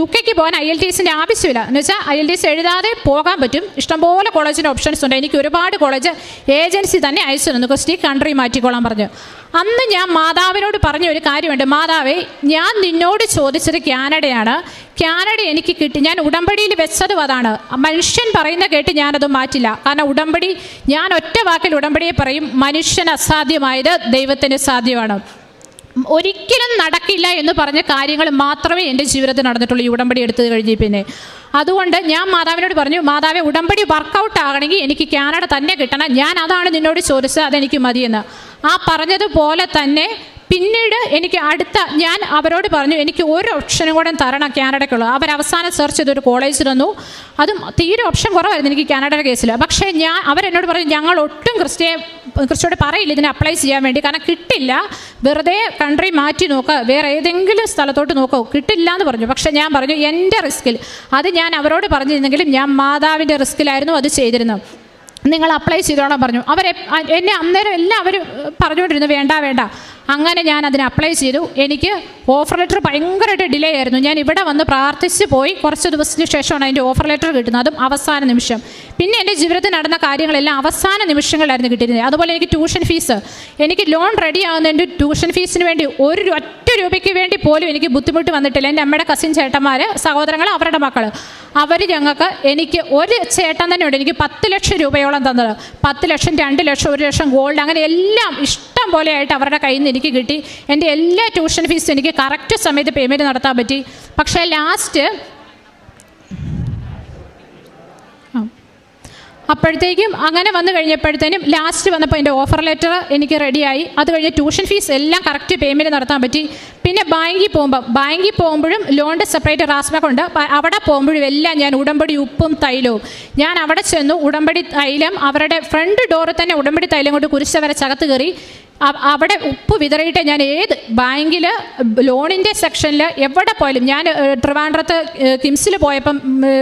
S1: UK പോകാൻ IELTSൻ്റെ ആവശ്യമില്ല. എന്ന് വെച്ചാൽ IELTS എഴുതാതെ പോകാൻ പറ്റും. ഇഷ്ടംപോലെ കോളേജിൻ്റെ ഓപ്ഷൻസ് ഉണ്ട്. എനിക്ക് ഒരുപാട് കോളേജ് ഏജൻസി തന്നെ അയച്ചു തന്നു, ക്രിസ്റ്റി കൺട്രി മാറ്റിക്കോളാൻ പറഞ്ഞു. അന്ന് ഞാൻ മാതാവിനോട് പറഞ്ഞ ഒരു കാര്യമുണ്ട്, മാതാവേ ഞാൻ നിന്നോട് ചോദിച്ചത് കാനഡയാണ്, കാനഡ എനിക്ക് കിട്ടി. ഞാൻ ഉടമ്പടിയിൽ വെച്ചത് അതാണ്. മനുഷ്യൻ പറയുന്ന കേട്ട് ഞാനത് മാറ്റില്ല. കാരണം ഉടമ്പടി, ഞാൻ ഒറ്റ വാക്കിൽ ഉടമ്പടിയെ പറയും, മനുഷ്യന് അസാധ്യമായത് ദൈവത്തിന് സാധ്യമാണ്. ഒരിക്കലും നടക്കില്ല എന്ന് പറഞ്ഞ കാര്യങ്ങൾ മാത്രമേ എൻ്റെ ജീവിതത്തിൽ നടന്നിട്ടുള്ളൂ ഈ ഉടമ്പടി എടുത്തു കഴിഞ്ഞ്. പിന്നെ അതുകൊണ്ട് ഞാൻ മാതാവിനോട് പറഞ്ഞു, മാതാവെ ഉടമ്പടി വർക്കൗട്ട് ആകണമെങ്കിൽ എനിക്ക് കാനഡ തന്നെ കിട്ടണം, ഞാൻ അതാണ് നിന്നോട് ചോദിച്ചത്, അതെനിക്ക് മതിയെന്ന്. ആ പറഞ്ഞതുപോലെ തന്നെ പിന്നീട് എനിക്ക് ഞാൻ അവരോട് പറഞ്ഞു എനിക്ക് ഒരു ഓപ്ഷനും കൂടെ തരണം കാനഡയ്ക്കുള്ളത്. അവരവസാനം സെർച്ച് ചെയ്തൊരു കോളേജ് തന്നു. അതും തീരെ ഓപ്ഷൻ കുറവായിരുന്നു എനിക്ക് കാനഡയുടെ കേസിൽ. പക്ഷേ അവരെന്നോട് പറഞ്ഞു ഞങ്ങൾ ഒട്ടും ക്രിസ്റ്റിയോട് പറയില്ല ഇതിനെ അപ്ലൈ ചെയ്യാൻ വേണ്ടി, കാരണം കിട്ടില്ല, വെറുതെ കൺട്രി മാറ്റി നോക്കുക, വേറെ ഏതെങ്കിലും സ്ഥലത്തോട്ട് നോക്കൂ, കിട്ടില്ല എന്ന് പറഞ്ഞു. പക്ഷേ ഞാൻ പറഞ്ഞു എൻ്റെ റിസ്കിൽ, അത് ഞാൻ അവരോട് പറഞ്ഞിരുന്നെങ്കിലും ഞാൻ മാതാവിൻ്റെ റിസ്കിലായിരുന്നു അത് ചെയ്തിരുന്നത്, നിങ്ങൾ അപ്ലൈ ചെയ്തോളാൻ പറഞ്ഞു. എന്നെ അന്നേരം എല്ലാം അവർ പറഞ്ഞുകൊണ്ടിരുന്നു വേണ്ട. അങ്ങനെ ഞാൻ അതിന് അപ്ലൈ ചെയ്തു. എനിക്ക് ഓഫർ ലെറ്റർ ഭയങ്കരമായിട്ട് ഡിലേ ആയിരുന്നു. ഞാൻ ഇവിടെ വന്ന് പ്രാർത്ഥിച്ച് പോയി കുറച്ച് ദിവസത്തിന് ശേഷമാണ് അതിൻ്റെ ഓഫർ ലെറ്റർ കിട്ടുന്നത്, അതും അവസാന നിമിഷം. പിന്നെ എൻ്റെ ജീവിതത്തിൽ നടന്ന കാര്യങ്ങളെല്ലാം അവസാന നിമിഷങ്ങളിലായിരുന്നു കിട്ടിയിരുന്നത്. അതുപോലെ എനിക്ക് ട്യൂഷൻ ഫീസ്, എനിക്ക് ലോൺ റെഡി ആകുന്നതിൻ്റെ ട്യൂഷൻ ഫീസിന് വേണ്ടി ഒറ്റ രൂപയ്ക്ക് വേണ്ടി പോലും എനിക്ക് ബുദ്ധിമുട്ട് വന്നിട്ടില്ല. എൻ്റെ അമ്മയുടെ കസിൻ ചേട്ടന്മാർ, സഹോദരങ്ങൾ, അവരുടെ മക്കൾ, അവർ എനിക്ക് ഒരു ചേട്ടൻ തന്നെ ഉണ്ട് എനിക്ക് 10 ലക്ഷം രൂപയോളം തന്നത്. 10 ലക്ഷം, 2 ലക്ഷം, 1 ലക്ഷം ഗോൾഡ്, അങ്ങനെ എല്ലാം ഇഷ്ടം പോലെയായിട്ട് അവരുടെ കയ്യിൽ നിന്ന് എനിക്ക് കിട്ടി. എൻ്റെ എല്ലാ ട്യൂഷൻ ഫീസും എനിക്ക് കറക്റ്റ് സമയത്ത് പേയ്മെൻറ്റ് നടത്താൻ പറ്റി. പക്ഷേ ലാസ്റ്റ് അപ്പോഴത്തേക്കും അങ്ങനെ വന്നു കഴിഞ്ഞപ്പോഴത്തേനും ലാസ്റ്റ് വന്നപ്പോൾ എൻ്റെ ഓഫർ ലെറ്റർ എനിക്ക് റെഡിയായി. അത് കഴിഞ്ഞ് ട്യൂഷൻ ഫീസ് എല്ലാം കറക്റ്റ് പേയ്മെൻറ്റ് നടത്താൻ പറ്റി. പിന്നെ ബാങ്കിൽ പോകുമ്പോഴും ലോണിൻ്റെ സെപ്പറേറ്റ് റാസ്ബാക്ക് ഉണ്ട്. അവിടെ പോകുമ്പോഴും എല്ലാം ഞാൻ ഉടമ്പടി ഉപ്പും തൈലവും, ഞാൻ അവിടെ ചെന്നു ഉടമ്പടി തൈലം അവരുടെ ഫ്രണ്ട് ഡോറിൽ തന്നെ ഉടമ്പടി തൈലം കൊണ്ട് കുരിശ് വരച്ചകത്ത് കയറി അവിടെ ഉപ്പ് വിതറിയിട്ട് ഞാൻ ഏത് ബാങ്കിൽ ലോണിൻ്റെ സെക്ഷനിൽ എവിടെ പോയാലും, ഞാൻ ട്രിവാൻഡ്രത്ത് കിംസിൽ പോയപ്പം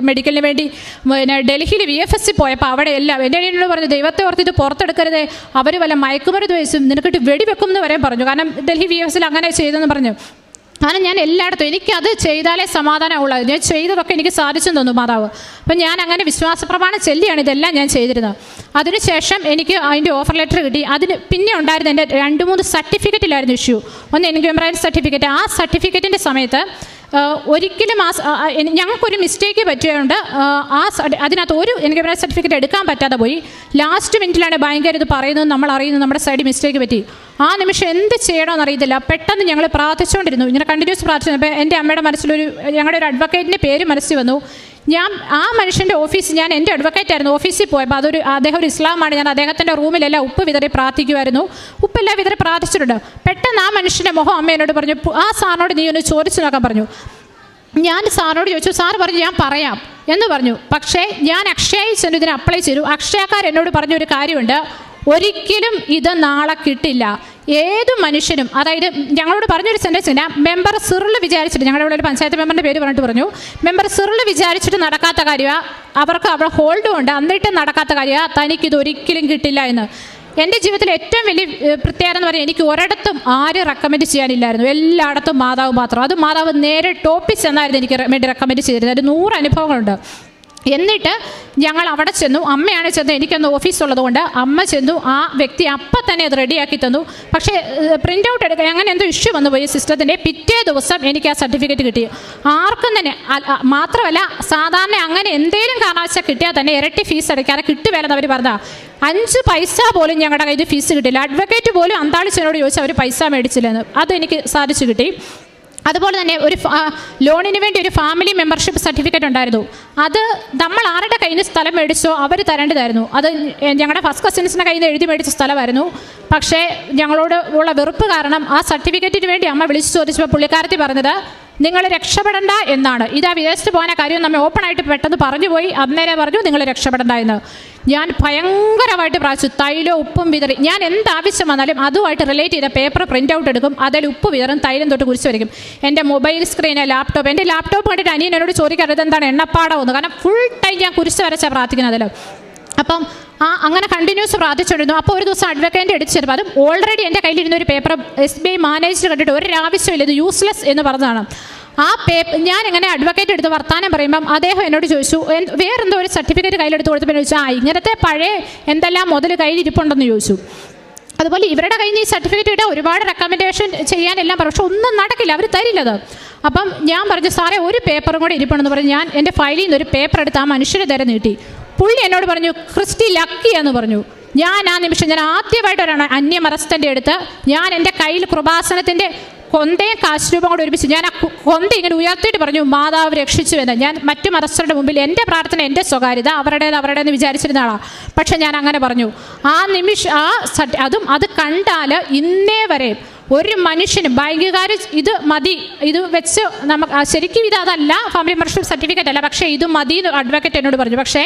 S1: മെഡിക്കലിന് വേണ്ടി, പിന്നെ ഡൽഹിയിൽ VFS പോയപ്പോൾ അവിടെ എല്ലാം എൻ്റെ എന്നോട് പറഞ്ഞു, ദൈവത്തെ ഓർത്ത് ഇത് പുറത്തെടുക്കരുത്, അവർ വല്ല മയക്കുമരുന്ന് വയസ്സും നിനക്കിട്ട് വെടിവെക്കും എന്ന് വരെ പറഞ്ഞു. കാരണം ഡൽഹി VFS അങ്ങനെ ചെയ്തെന്ന് പറഞ്ഞു. കാരണം ഞാൻ എല്ലായിടത്തും എനിക്കത് ചെയ്താലേ സമാധാനമുള്ളൂ. ഞാൻ ചെയ്തതൊക്കെ എനിക്ക് സാധിച്ചെന്ന് തോന്നുന്നു മാതാവ്. അപ്പം ഞാൻ അങ്ങനെ വിശ്വാസപ്രമാണം ചൊല്ലിയാണ് ഇതെല്ലാം ഞാൻ ചെയ്തിരുന്നത്. അതിനുശേഷം എനിക്ക് അതിൻ്റെ ഓഫർ ലെറ്റർ കിട്ടി. അതിന് പിന്നെ ഉണ്ടായിരുന്ന എൻ്റെ 2-3 സർട്ടിഫിക്കറ്റിലായിരുന്നു ഇഷ്യൂ. ഒന്ന് എൻക്വയറി സർട്ടിഫിക്കറ്റ്. ആ സർട്ടിഫിക്കറ്റിൻ്റെ സമയത്ത് ഒരിക്കലും ഞങ്ങൾക്കൊരു മിസ്റ്റേക്ക് പറ്റിയതുകൊണ്ട് അതിനകത്ത് ഒരു എൻക്വയറി സർട്ടിഫിക്കറ്റ് എടുക്കാൻ പറ്റാതെ പോയി. ലാസ്റ്റ് മിനിറ്റിലാണ് ബാങ്കുകാർ ഇത് പറയുന്നത്, നമ്മൾ അറിയുന്നത് നമ്മുടെ സൈഡിൽ മിസ്റ്റേക്ക് പറ്റി. ആ നിമിഷം എന്ത് ചെയ്യണമെന്ന് അറിയത്തില്ല. പെട്ടെന്ന് ഞങ്ങൾ പ്രാർത്ഥിച്ചുകൊണ്ടിരുന്നു, ഇങ്ങനെ കണ്ടിന്യൂസ് പ്രാർത്ഥിച്ചു. അപ്പോൾ എൻ്റെ അമ്മയുടെ മനസ്സിലൊരു, ഞങ്ങളുടെ ഒരു അഡ്വക്കേറ്റിൻ്റെ പേര് മനസ്സിൽ വന്നു. ഞാൻ ആ മനുഷ്യൻ്റെ ഓഫീസ്, ഞാൻ എൻ്റെ അഡ്വക്കേറ്റായിരുന്നു, ഓഫീസിൽ പോയപ്പോൾ അദ്ദേഹം ഒരു ഇസ്ലാമാണ്. ഞാൻ അദ്ദേഹത്തിൻ്റെ റൂമിലെല്ലാം ഉപ്പ് വിതറി പ്രാർത്ഥിക്കുമായിരുന്നു. ഉപ്പെല്ലാം വിതറി പ്രാർത്ഥിച്ചിട്ടുണ്ട്. പെട്ടെന്ന് ആ മനുഷ്യൻ്റെ മുഖം അമ്മ എന്നോട് പറഞ്ഞു, ആ സാറിനോട് നീ ഒന്ന് ചോദിച്ചു നോക്കാൻ പറഞ്ഞു. ഞാൻ സാറിനോട് ചോദിച്ചു. സാറ് പറഞ്ഞു ഞാൻ പറയാം എന്ന് പറഞ്ഞു. പക്ഷേ ഞാൻ അക്ഷയയിൽ ചെന്ന് ഇതിന് അപ്ലൈ ചെയ്തു. അക്ഷയക്കാർ എന്നോട് പറഞ്ഞൊരു കാര്യമുണ്ട്, ഒരിക്കലും ഇത് നാളെ കിട്ടില്ല. ഏത് മനുഷ്യനും, അതായത് ഞങ്ങളോട് പറഞ്ഞൊരു സെൻറ്റൻസ് ഇല്ല, മെമ്പർ സിറിൽ വിചാരിച്ചിട്ട്, ഞങ്ങളുടെ ഇവിടെ ഒരു പഞ്ചായത്ത് മെമ്പറിൻ്റെ പേര് പറഞ്ഞിട്ട് പറഞ്ഞു, മെമ്പർ സിറിൽ വിചാരിച്ചിട്ട് നടക്കാത്ത കാര്യമാണ്, അവർക്ക് അവിടെ ഹോൾഡും ഉണ്ട്, എന്നിട്ട് നടക്കാത്ത കാര്യമാണ്, തനിക്കിത് ഒരിക്കലും കിട്ടില്ല എന്ന്. എൻ്റെ ജീവിതത്തിൽ ഏറ്റവും വലിയ പ്രത്യേകത എന്ന് പറഞ്ഞാൽ, എനിക്ക് ഒരിടത്തും ആരും റെക്കമെൻഡ് ചെയ്യാനില്ലായിരുന്നു, എല്ലായിടത്തും മാതാവ് മാത്രം. അത് മാതാവ് നേരെ ടോപ്പിൽ ചെന്നായിരുന്നു എനിക്ക് വേണ്ടി റെക്കമെൻഡ് ചെയ്തിരുന്നത്. ഒരു 100 അനുഭവങ്ങളുണ്ട്. എന്നിട്ട് ഞങ്ങൾ അവിടെ ചെന്നു. അമ്മയാണ് ചെന്നത്, എനിക്കൊന്ന് ഓഫീസുള്ളത് കൊണ്ട് അമ്മ ചെന്നു. ആ വ്യക്തി അപ്പം തന്നെ അത് റെഡിയാക്കി തന്നു. പക്ഷേ പ്രിൻ്റ് ഔട്ട് എടുക്കാൻ അങ്ങനെ എന്തോ ഇഷ്യൂ വന്നു പോയി സിസ്റ്റത്തിൻ്റെ. പിറ്റേ ദിവസം എനിക്ക് ആ സർട്ടിഫിക്കറ്റ് കിട്ടി. ആർക്കും തന്നെ മാത്രമല്ല, സാധാരണ അങ്ങനെ എന്തെങ്കിലും കാരണവശാൽ കിട്ടിയാൽ തന്നെ ഇരട്ടി ഫീസ് അടയ്ക്കാതെ കിട്ടുവേലെന്ന് അവർ പറഞ്ഞാൽ 5 പൈസ പോലും ഞങ്ങളുടെ കയ്യിൽ ഫീസ് കിട്ടില്ല. അഡ്വക്കേറ്റ് പോലും അന്താളിച്ചതിനോട് ചോദിച്ചാൽ അവർ പൈസ മേടിച്ചില്ലെന്ന്. അതെനിക്ക് സാധിച്ചു കിട്ടി. അതുപോലെ തന്നെ ഒരു ലോണിന് വേണ്ടി ഒരു ഫാമിലി മെമ്പർഷിപ്പ് സർട്ടിഫിക്കറ്റ് ഉണ്ടായിരുന്നു. അത് നമ്മൾ ആരുടെ കയ്യിൽ നിന്ന് സ്ഥലം മേടിച്ചോ അവർ തരേണ്ടതായിരുന്നു. അത് ഞങ്ങളുടെ ഫസ്റ്റ് കസിൻസിൻ്റെ കയ്യിൽ നിന്ന് എഴുതി മേടിച്ച സ്ഥലമായിരുന്നു. പക്ഷേ ഞങ്ങളോട് ഉള്ള വെറുപ്പ് കാരണം ആ സർട്ടിഫിക്കറ്റിന് വേണ്ടി അമ്മ വിളിച്ചു ചോദിച്ചപ്പോൾ പുള്ളിക്കാരത്തി പറഞ്ഞത്, നിങ്ങൾ രക്ഷപ്പെടണ്ട എന്നാണ്. ഇതാ വിദേശത്ത് പോകാൻ കാര്യം നമ്മൾ ഓപ്പണായിട്ട് പെട്ടെന്ന് പറഞ്ഞു പോയി. അന്നേരം പറഞ്ഞു നിങ്ങൾ രക്ഷപ്പെടണ്ട എന്ന്. ഞാൻ ഭയങ്കരമായിട്ട് പ്രാർത്ഥിച്ചു. തൈലോ ഉപ്പും വിതറി, ഞാൻ എന്താവശ്യം വന്നാലും അതുമായിട്ട് റിലേറ്റ് ചെയ്ത പേപ്പർ പ്രിൻ്റ് ഔട്ട് എടുക്കും, അതിൽ ഉപ്പ് വിതറും, തൈലം തൊട്ട് കുരിശ് വരയ്ക്കും. എൻ്റെ മൊബൈൽ സ്ക്രീന്, ലാപ്ടോപ്പ്, എൻ്റെ ലാപ്ടോപ്പ് കണ്ടിട്ട് അനിയൻ എന്നോട് ചോദിക്കരുത് എന്താണ് എണ്ണപ്പാടമെന്ന്. കാരണം ഫുൾ ടൈം ഞാൻ കുരിശ് വരച്ചാണ് പ്രാർത്ഥിക്കുന്നത് അതിൽ. അപ്പം അങ്ങനെ കണ്ടിന്യൂസ് പ്രാർത്ഥിച്ചുകൊണ്ടിരുന്നു. അപ്പോൾ ഒരു ദിവസം അഡ്വക്കേറ്റ് എടുത്ത് ചെല്ലുമ്പോൾ, അതും ഓൾറെഡി എൻ്റെ കയ്യിലിരുന്ന ഒരു പേപ്പർ SBI മാനേജർ കണ്ടിട്ട് ഒരാവശ്യമില്ല, ഇത് യൂസ്ലെസ് എന്ന് പറഞ്ഞതാണ്. ആ ഞാൻ ഇങ്ങനെ അഡ്വക്കേറ്റ് എടുത്ത് വർത്താനം പറയുമ്പം അദ്ദേഹം എന്നോട് ചോദിച്ചു, വേറെന്തോ ഒരു സർട്ടിഫിക്കറ്റ് കയ്യിലെടുത്ത് കൊടുത്തപ്പോൾ ചോദിച്ചു, ഇങ്ങനത്തെ പഴയ എന്തെല്ലാം മുതൽ കയ്യിലിരിപ്പുണ്ടെന്ന് ചോദിച്ചു. അതുപോലെ ഇവരുടെ കയ്യിൽ നിന്ന് ഈ സർട്ടിഫിക്കറ്റ് കിട്ടാൻ ഒരുപാട് റെക്കമെൻഡേഷൻ ചെയ്യാനെല്ലാം പറഞ്ഞു. പക്ഷെ ഒന്നും നടക്കില്ല, അവർ തരില്ലത്. അപ്പം ഞാൻ പറഞ്ഞു, സാറേ ഒരു പേപ്പറും കൂടെ ഇരിപ്പുണ്ടെന്ന് പറഞ്ഞ് ഞാൻ എൻ്റെ ഫയലിൽ നിന്ന് ഒരു പേപ്പർ എടുത്ത് ആ മനുഷ്യരെ തരം നീട്ടി. പുള്ളി എന്നോട് പറഞ്ഞു, ക്രിസ്റ്റി ലക്കിയെന്ന് പറഞ്ഞു. ഞാൻ ആ നിമിഷം, ഞാൻ ആദ്യമായിട്ടൊരാണ് അന്യമതസ്ഥൻ്റെ അടുത്ത് ഞാൻ എൻ്റെ കയ്യിൽ കൃപാസനത്തിൻ്റെ കൊന്തയും കാശ് രൂപം കൂടെ ഒരുമിച്ച് ഞാൻ ആ കൊന്ത ഇങ്ങനെ ഉയർത്തിയിട്ട് പറഞ്ഞു, മാതാവ് രക്ഷിച്ചു എന്ന്. ഞാൻ മറ്റു മതസ്ഥരുടെ മുമ്പിൽ എൻ്റെ പ്രാർത്ഥന, എൻ്റെ സ്വകാര്യത, അവരുടേതെന്ന് വിചാരിച്ചിരുന്ന ആളാണ്. പക്ഷെ ഞാൻ അങ്ങനെ പറഞ്ഞു. ആ നിമിഷം അത് കണ്ടാൽ ഇന്നേ വരെ ഒരു മനുഷ്യനും, ബാങ്കുകാർ ഇത് മതി, ഇത് വെച്ച് നമുക്ക് ശരിക്കും അതല്ല, ഫാമിലി മെമ്പർഷിപ്പ് സർട്ടിഫിക്കറ്റ് അല്ല, പക്ഷേ ഇത് മതി എന്ന് അഡ്വക്കേറ്റ് എന്നോട് പറഞ്ഞു. പക്ഷേ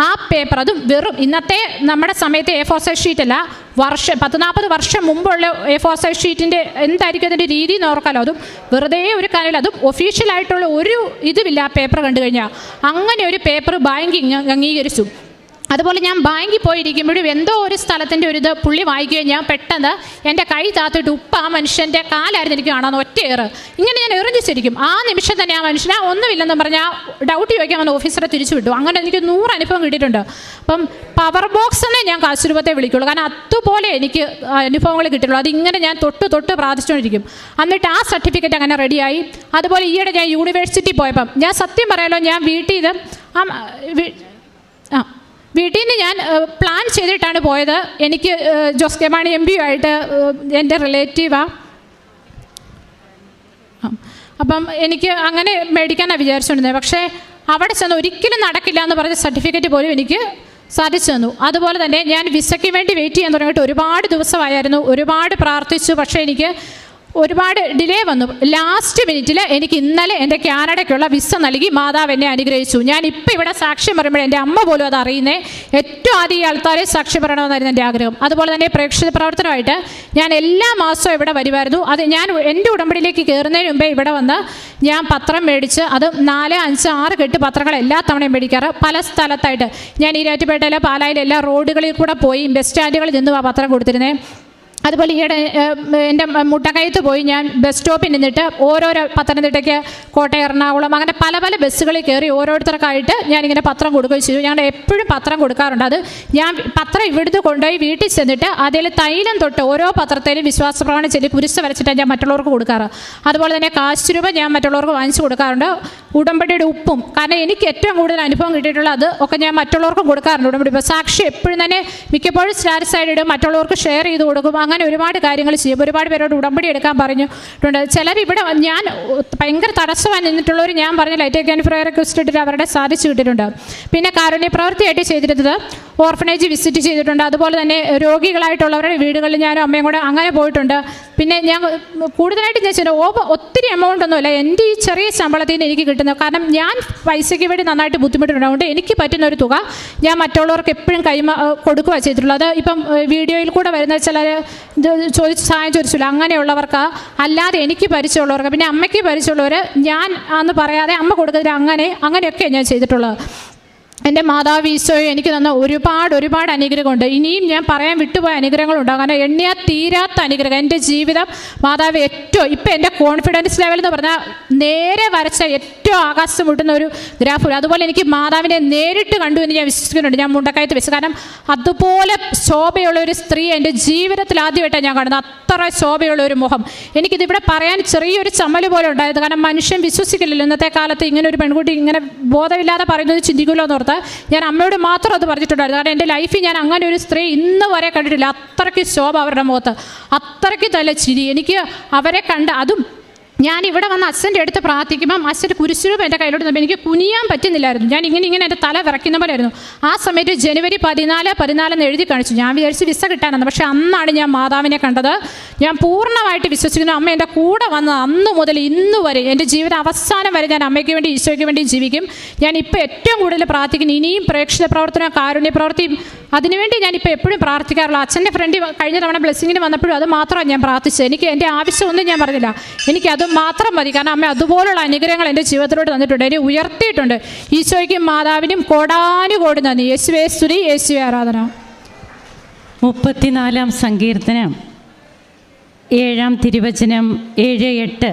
S1: ആ പേപ്പർ, അതും വെറും ഇന്നത്തെ നമ്മുടെ സമയത്ത് A4 സൈസ് ഷീറ്റല്ല, 40-40 വർഷം മുമ്പുള്ള A4 സൈസ് ഷീറ്റിൻ്റെ എന്തായിരിക്കും അതിൻ്റെ രീതി എന്ന് ഓർക്കാമല്ലോ. അതും വെറുതെ ഒരു കാര്യമില്ല, അതും ഒഫീഷ്യലായിട്ടുള്ള ഒരു ഇതുമില്ല ആ പേപ്പർ കണ്ടു കഴിഞ്ഞാൽ. അങ്ങനെ ഒരു പേപ്പർ ബാങ്ക് അംഗീകരിച്ചു. അതുപോലെ ഞാൻ ബാങ്കിൽ പോയിരിക്കുമ്പോഴും എന്തോ ഒരു സ്ഥലത്തിൻ്റെ ഒരു ഇത് പുള്ളി വായിക്കുകയും ഞാൻ പെട്ടെന്ന് എൻ്റെ കൈ താത്തിട്ട് ഉപ്പ് ആ മനുഷ്യൻ്റെ കാലായിരുന്നു എനിക്ക് കാണാമെന്ന് ഒറ്റയേറ് ഇങ്ങനെ ഞാൻ എറിഞ്ഞു ശരിക്കും. ആ നിമിഷം തന്നെ ആ മനുഷ്യനെ ഒന്നുമില്ലെന്ന് പറഞ്ഞാൽ ഡൗട്ട് ചോദിക്കാൻ വന്ന ഓഫീസറെ തിരിച്ചു വിട്ടു. അങ്ങനെ എനിക്ക് 100 അനുഭവം കിട്ടിയിട്ടുണ്ട്. അപ്പം പവർ ബോക്സിനെ ഞാൻ കാശ് രൂപത്തെ വിളിക്കുള്ളൂ, കാരണം അതുപോലെ എനിക്ക് അനുഭവങ്ങൾ കിട്ടിയുള്ളൂ. അതിങ്ങനെ ഞാൻ തൊട്ട് പ്രാർത്ഥിച്ചുകൊണ്ടിരിക്കും. എന്നിട്ട് ആ സർട്ടിഫിക്കറ്റ് അങ്ങനെ റെഡിയായി. അതുപോലെ ഈയിടെ ഞാൻ യൂണിവേഴ്സിറ്റി പോയപ്പം ഞാൻ സത്യം പറയാലോ, ഞാൻ വീട്ടിൽ നിന്ന് ഞാൻ പ്ലാൻ ചെയ്തിട്ടാണ് പോയത്. എനിക്ക് ജോസ് കെ മാണി MP ആയിട്ട് എൻ്റെ റിലേറ്റീവാണ്. അപ്പം എനിക്ക് അങ്ങനെ മേടിക്കാനാണ് വിചാരിച്ചുകൊണ്ടിരുന്നത്. പക്ഷേ അവിടെ ചെന്ന് ഒരിക്കലും നടക്കില്ല എന്ന് പറഞ്ഞ സർട്ടിഫിക്കറ്റ് പോലും എനിക്ക് സാധിച്ചു തന്നു. അതുപോലെ തന്നെ ഞാൻ വിസയ്ക്ക് വേണ്ടി വെയിറ്റ് ചെയ്യാൻ തുടങ്ങിയിട്ട് ഒരുപാട് ദിവസമായിരുന്നു, ഒരുപാട് പ്രാർത്ഥിച്ചു. പക്ഷേ എനിക്ക് ഒരുപാട് ഡിലേ വന്നു. ലാസ്റ്റ് മിനിറ്റിൽ എനിക്ക് ഇന്നലെ എൻ്റെ കാനഡയ്ക്കുള്ള വിസ നൽകി മാതാവ് എന്നെ അനുഗ്രഹിച്ചു. ഞാനിപ്പോൾ ഇവിടെ സാക്ഷ്യം പറയുമ്പോൾ എൻ്റെ അമ്മ പോലും അത് അറിയുന്നേ. ഏറ്റവും ആദ്യം ഈ ആൾക്കാരെ സാക്ഷ്യം പറയണമെന്നായിരുന്നു എൻ്റെ ആഗ്രഹം. അതുപോലെ തന്നെ പ്രേക്ഷിത പ്രവർത്തനമായിട്ട് ഞാൻ എല്ലാ മാസവും ഇവിടെ വരുമായിരുന്നു. അത് ഞാൻ എൻ്റെ ഉടമ്പടിയിലേക്ക് കയറുന്നതിന് മുമ്പേ ഇവിടെ വന്ന് ഞാൻ പത്രം മേടിച്ച്, അത് 4, 5, 6 കെട്ട് പത്രങ്ങൾ എല്ലാ തവണയും മേടിക്കാറ്. പല സ്ഥലത്തായിട്ട് ഞാൻ ഈരാറ്റുപേട്ടയിലെ പാലായിലെ എല്ലാ റോഡുകളിൽ കൂടെ പോയി ബസ് സ്റ്റാൻഡുകളിൽ നിന്നും ആ പത്രം കൊടുത്തിരുന്നേ. അതുപോലെ ഈയിടെ എൻ്റെ മുട്ടക്കയത്ത് പോയി ഞാൻ ബസ് സ്റ്റോപ്പിൽ നിന്നിട്ട് ഓരോരോ പത്തനംതിട്ടയ്ക്ക്, കോട്ടയം, എറണാകുളം അങ്ങനെ പല ബസ്സുകളിൽ കയറി ഓരോരുത്തർക്കായിട്ട് ഞാനിങ്ങനെ പത്രം കൊടുക്കുകയും ചെയ്തു. ഞങ്ങൾ എപ്പോഴും പത്രം കൊടുക്കാറുണ്ട്. അത് ഞാൻ പത്രം ഇവിടുന്ന് കൊണ്ടുപോയി വീട്ടിൽ ചെന്നിട്ട് അതിൽ തൈലം തൊട്ട് ഓരോ പത്രത്തിലും വിശ്വാസ പ്രമാണം ചൊല്ലി കുരിശ് വരച്ചിട്ടാണ് ഞാൻ മറ്റുള്ളവർക്ക് കൊടുക്കാറ്. അതുപോലെ തന്നെ കാശ് രൂപ ഞാൻ മറ്റുള്ളവർക്ക് വാങ്ങിച്ചു കൊടുക്കാറുണ്ട്. ഉടമ്പടിയുടെ ഉപ്പും, കാരണം എനിക്ക് ഏറ്റവും കൂടുതൽ അനുഭവം കിട്ടിയിട്ടുള്ള അത് ഒക്കെ ഞാൻ മറ്റുള്ളവർക്കും കൊടുക്കാറുണ്ട്. ഉടമ്പടി ഇപ്പോൾ സാക്ഷി എപ്പോഴും തന്നെ മിക്കപ്പോഴും സ്റ്റാറ്റസ് ആയിട്ട് ഇടും, മറ്റുള്ളവർക്ക് ഷെയർ ചെയ്ത് കൊടുക്കും. അങ്ങനെ ഒരുപാട് കാര്യങ്ങൾ ചെയ്യും. ഒരുപാട് പേരോട് ഉടമ്പടി എടുക്കാൻ പറഞ്ഞിട്ടുണ്ട്. ചിലർ ഇവിടെ ഞാൻ ഭയങ്കര തടസ്സമായി നിന്നിട്ടുള്ളവർ ഞാൻ പറഞ്ഞ ലൈറ്റ് ക്യാൻ പ്രയർ റിക്വസ്റ്റ് ഇട്ടിട്ട് അവരുടെ സാധിച്ചു കിട്ടിയിട്ടുണ്ട്. പിന്നെ കാരുണ്യ പ്രവൃത്തിയായിട്ട് ചെയ്തിരുന്നത് ഓർഫനേജ് വിസിറ്റ് ചെയ്തിട്ടുണ്ട്. അതുപോലെ തന്നെ രോഗികളായിട്ടുള്ളവരുടെ വീടുകളിൽ ഞാനും അമ്മയും കൂടെ അങ്ങനെ പോയിട്ടുണ്ട്. പിന്നെ ഞാൻ കൂടുതലായിട്ട് ഞാൻ ചെയ്ത ഒത്തിരി എമൗണ്ട് ഒന്നുമില്ല, എൻ്റെ ഈ ചെറിയ ശമ്പളത്തിൽ നിന്ന് എനിക്ക് കിട്ടുന്നത്. കാരണം ഞാൻ പൈസയ്ക്ക് വേണ്ടി നന്നായിട്ട് ബുദ്ധിമുട്ടുണ്ട്. അതുകൊണ്ട് എനിക്ക് പറ്റുന്ന ഒരു തുക ഞാൻ മറ്റുള്ളവർക്ക് എപ്പോഴും കൊടുക്കുക ചെയ്തിട്ടുള്ളത്. ഇപ്പം വീഡിയോയിൽ കൂടെ വരുന്ന ചിലർ സഹായം ചോദിച്ചില്ല, അങ്ങനെയുള്ളവർക്ക്, അല്ലാതെ എനിക്ക് പരിചയമുള്ളവർക്ക്, പിന്നെ അമ്മയ്ക്ക് പരിചയമുള്ളവർ ഞാൻ അന്ന് പറയാതെ അമ്മ കൊടുക്കുന്നതിൽ അങ്ങനെയൊക്കെ ഞാൻ ചെയ്തിട്ടുള്ളത്. എൻ്റെ മാതാവ് ഈശോയെ എനിക്ക് തന്ന ഒരുപാട് അനുഗ്രഹമുണ്ട്. ഇനിയും ഞാൻ പറയാൻ വിട്ടുപോയ അനുഗ്രഹങ്ങളുണ്ടാകും. കാരണം എണ്ണിയാൽ തീരാത്ത അനുഗ്രഹം. എൻ്റെ ജീവിതം മാതാവ് ഏറ്റവും ഇപ്പം എൻ്റെ കോൺഫിഡൻസ് ലെവൽ എന്ന് പറഞ്ഞാൽ നേരെ വരച്ച ഏറ്റവും ആകാശം മുട്ടുന്ന ഒരു ഗ്രാഫ്. അതുപോലെ എനിക്ക് മാതാവിനെ നേരിട്ട് കണ്ടു എന്ന് ഞാൻ വിശ്വസിക്കുന്നുണ്ട്. ഞാൻ മുണ്ടക്കയത്ത് വെച്ച്, കാരണം അതുപോലെ ശോഭയുള്ള ഒരു സ്ത്രീ എൻ്റെ ജീവിതത്തിൽ ആദ്യമായിട്ടാണ് ഞാൻ കാണുന്നത്. അത്ര ശോഭയുള്ള ഒരു മുഖം. എനിക്കിതിവിടെ പറയാൻ ചെറിയൊരു ചമ്മൽ പോലെ ഉണ്ടായത്. കാരണം മനുഷ്യൻ വിശ്വസിക്കില്ലല്ലോ ഇന്നത്തെ കാലത്ത് ഇങ്ങനെ ഒരു പെൺകുട്ടി ഇങ്ങനെ ബോധമില്ലാതെ പറയുന്നത് ചിന്തിക്കുമല്ലോ എന്നോർത്ത് ഞാൻ അമ്മയോട് മാത്രം അത് പറഞ്ഞിട്ടുണ്ടായിരുന്നു. കാരണം എൻ്റെ ലൈഫിൽ ഞാൻ അങ്ങനെ ഒരു സ്ത്രീ ഇന്ന് വരെ കണ്ടിട്ടില്ല. അത്രയ്ക്ക് ശോഭ അവരുടെ മുഖത്ത്, അത്രയ്ക്ക് തല ചിരി. എനിക്ക് അവരെ കണ്ട്, അതും ഞാൻ ഇവിടെ വന്ന് അച്ഛൻ്റെ അടുത്ത് പ്രാർത്ഥിക്കുമ്പം അച്ഛൻ്റെ കുരിശുരൂപം എൻ്റെ കയ്യിലോട്ട് നിന്നപ്പോൾ എനിക്ക് കുനിയാൻ പറ്റുന്നില്ലായിരുന്നു. ഞാൻ ഇങ്ങനെ എൻ്റെ തല വിറയ്ക്കുന്ന പോലെ ആയിരുന്നു. ആ സമയത്ത് ജനുവരി 14 എഴുതി കാണിച്ചു. ഞാൻ വിചാരിച്ച് വിസ കിട്ടാനെന്ന്. പക്ഷേ അന്നാണ് ഞാൻ മാതാവിനെ കണ്ടത്. ഞാൻ പൂർണ്ണമായിട്ട് വിശ്വസിക്കുന്നു. അമ്മ എൻ്റെ കൂടെ വന്ന് അന്ന് മുതൽ ഇന്ന് വരെ എൻ്റെ ജീവിതം അവസാനം വരെ ഞാൻ അമ്മയ്ക്ക് വേണ്ടി ഈശോയ്ക്ക് വേണ്ടി ജീവിക്കും. ഞാനിപ്പോൾ ഏറ്റവും കൂടുതൽ പ്രാർത്ഥിക്കുന്നു. ഇനിയും പ്രേക്ഷിത പ്രവർത്തനം, കാരുണ്യ പ്രവൃത്തി, അതിനുവേണ്ടി ഞാനിപ്പോൾ എപ്പോഴും പ്രാർത്ഥിക്കാറുള്ള. അച്ഛൻ്റെ ഫ്രണ്ട് കഴിഞ്ഞ തവണ ബ്ലെസ്സിങ്ങിന് വന്നപ്പോഴും അത് മാത്രമാണ് ഞാൻ പ്രാർത്ഥിച്ചത്. എനിക്ക് എൻ്റെ ആവശ്യമൊന്നും ഞാൻ പറഞ്ഞില്ല, എനിക്കത് മാത്രം മതി. കാരണം അമ്മ അതുപോലുള്ള അനുഗ്രഹങ്ങൾ എൻ്റെ ജീവിതത്തിലോട്ട് തന്നിട്ടുണ്ട്, എന്നെ ഉയർത്തിയിട്ടുണ്ട്. ഈശോയ്ക്കും മാതാവിനും കോടാനുകോടി നന്ദി. യേശുവേ സ്തുതി, യേശുവേ ആരാധന.
S2: 34-ാം സങ്കീർത്തനം 7-ാം തിരുവചനം 7-8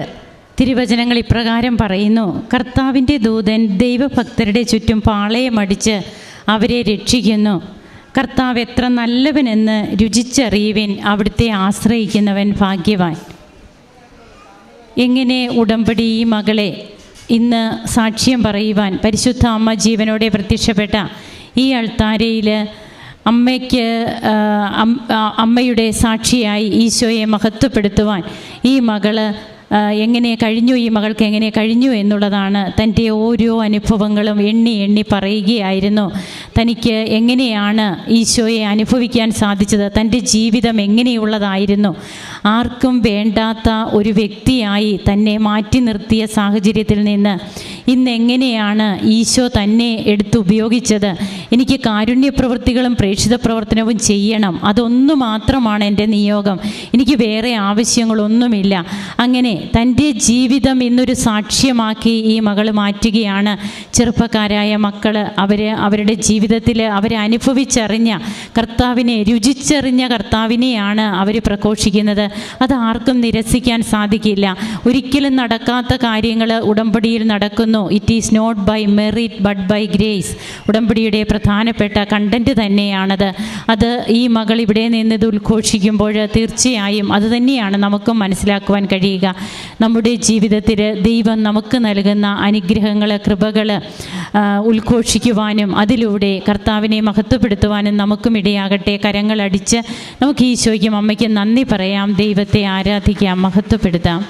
S2: തിരുവചനങ്ങൾ ഇപ്രകാരം പറയുന്നു: കർത്താവിൻ്റെ ദൂതൻ ദൈവഭക്തരുടെ ചുറ്റും പാളയമടിച്ച് അവരെ രക്ഷിക്കുന്നു. കർത്താവ് എത്ര നല്ലവനെന്ന് രുചിച്ചറിയുവിൻ, അവിടുത്തെ ആശ്രയിക്കുന്നവൻ ഭാഗ്യവാൻ. എങ്ങനെ ഉടമ്പടി ഈ മകളെ ഇന്ന് സാക്ഷ്യം പറയുവാൻ പരിശുദ്ധ അമ്മ ജീവനോടെ പ്രത്യക്ഷപ്പെട്ട ഈ അൾത്താരയിൽ അമ്മയുടെ സാക്ഷിയായി ഈശോയെ മഹത്വപ്പെടുത്തുവാൻ ഈ മകള് എങ്ങനെ കഴിഞ്ഞു, ഈ മകൾക്ക് എങ്ങനെ കഴിഞ്ഞു എന്നുള്ളതാണ്. തൻ്റെ ഓരോ അനുഭവങ്ങളും എണ്ണി പറയുകയായിരുന്നു. തനിക്ക് എങ്ങനെയാണ് ഈശോയെ അനുഭവിക്കാൻ സാധിച്ചത്, തൻ്റെ ജീവിതം എങ്ങനെയുള്ളതായിരുന്നു, ആർക്കും വേണ്ടാത്ത ഒരു വ്യക്തിയായി തന്നെ മാറ്റി നിർത്തിയ സാഹചര്യത്തിൽ നിന്ന് ഇന്നെങ്ങനെയാണ് ഈശോ തന്നെ എടുത്തുപയോഗിച്ചത്, എനിക്ക് കാരുണ്യപ്രവൃത്തികളും പ്രേക്ഷിത പ്രവർത്തനവും ചെയ്യണം, അതൊന്നു മാത്രമാണ് എൻ്റെ നിയോഗം, എനിക്ക് വേറെ ആവശ്യങ്ങളൊന്നുമില്ല. അങ്ങനെ തൻ്റെ ജീവിതം ഇന്നൊരു സാക്ഷ്യമാക്കി ഈ മകൾ മാറ്റുകയാണ്. ചെറുപ്പക്കാരായ മക്കൾ അവരുടെ ജീവിതത്തിൽ അവരനുഭവിച്ചറിഞ്ഞ കർത്താവിനെ, രുചിച്ചറിഞ്ഞ കർത്താവിനെയാണ് അവർ പ്രഘോഷിക്കുന്നത്. അത് ആർക്കും നിരസിക്കാൻ സാധിക്കില്ല. ഒരിക്കലും നടക്കാത്ത കാര്യങ്ങൾ ഉടമ്പടിയിൽ നടക്കുന്നു. It is not by merit but by grace. ഉടമ്പടിയുടെ പ്രധാനപ്പെട്ട കണ്ടന്റ് തന്നെയാണത്. അത് ഈ മകൾ ഇവിടെ നിന്ന് ഇത് ഉദ്ഘോഷിക്കുമ്പോൾ തീർച്ചയായും അത് തന്നെയാണ് നമുക്കും മനസ്സിലാക്കുവാൻ കഴിയുക. നമ്മുടെ ജീവിതത്തിൽ ദൈവം നമുക്ക് നൽകുന്ന അനുഗ്രഹങ്ങൾ, കൃപകൾ ഉദ്ഘോഷിക്കുവാനും അതിലൂടെ കർത്താവിനെ മഹത്വപ്പെടുത്തുവാനും നമുക്കും ഇടയാകട്ടെ. കരങ്ങളടിച്ച് നമുക്ക് ഈശോയ്ക്കും അമ്മയ്ക്കും നന്ദി പറയാം, ദൈവത്തെ ആരാധിക്കാം, മഹത്വപ്പെടുത്താം.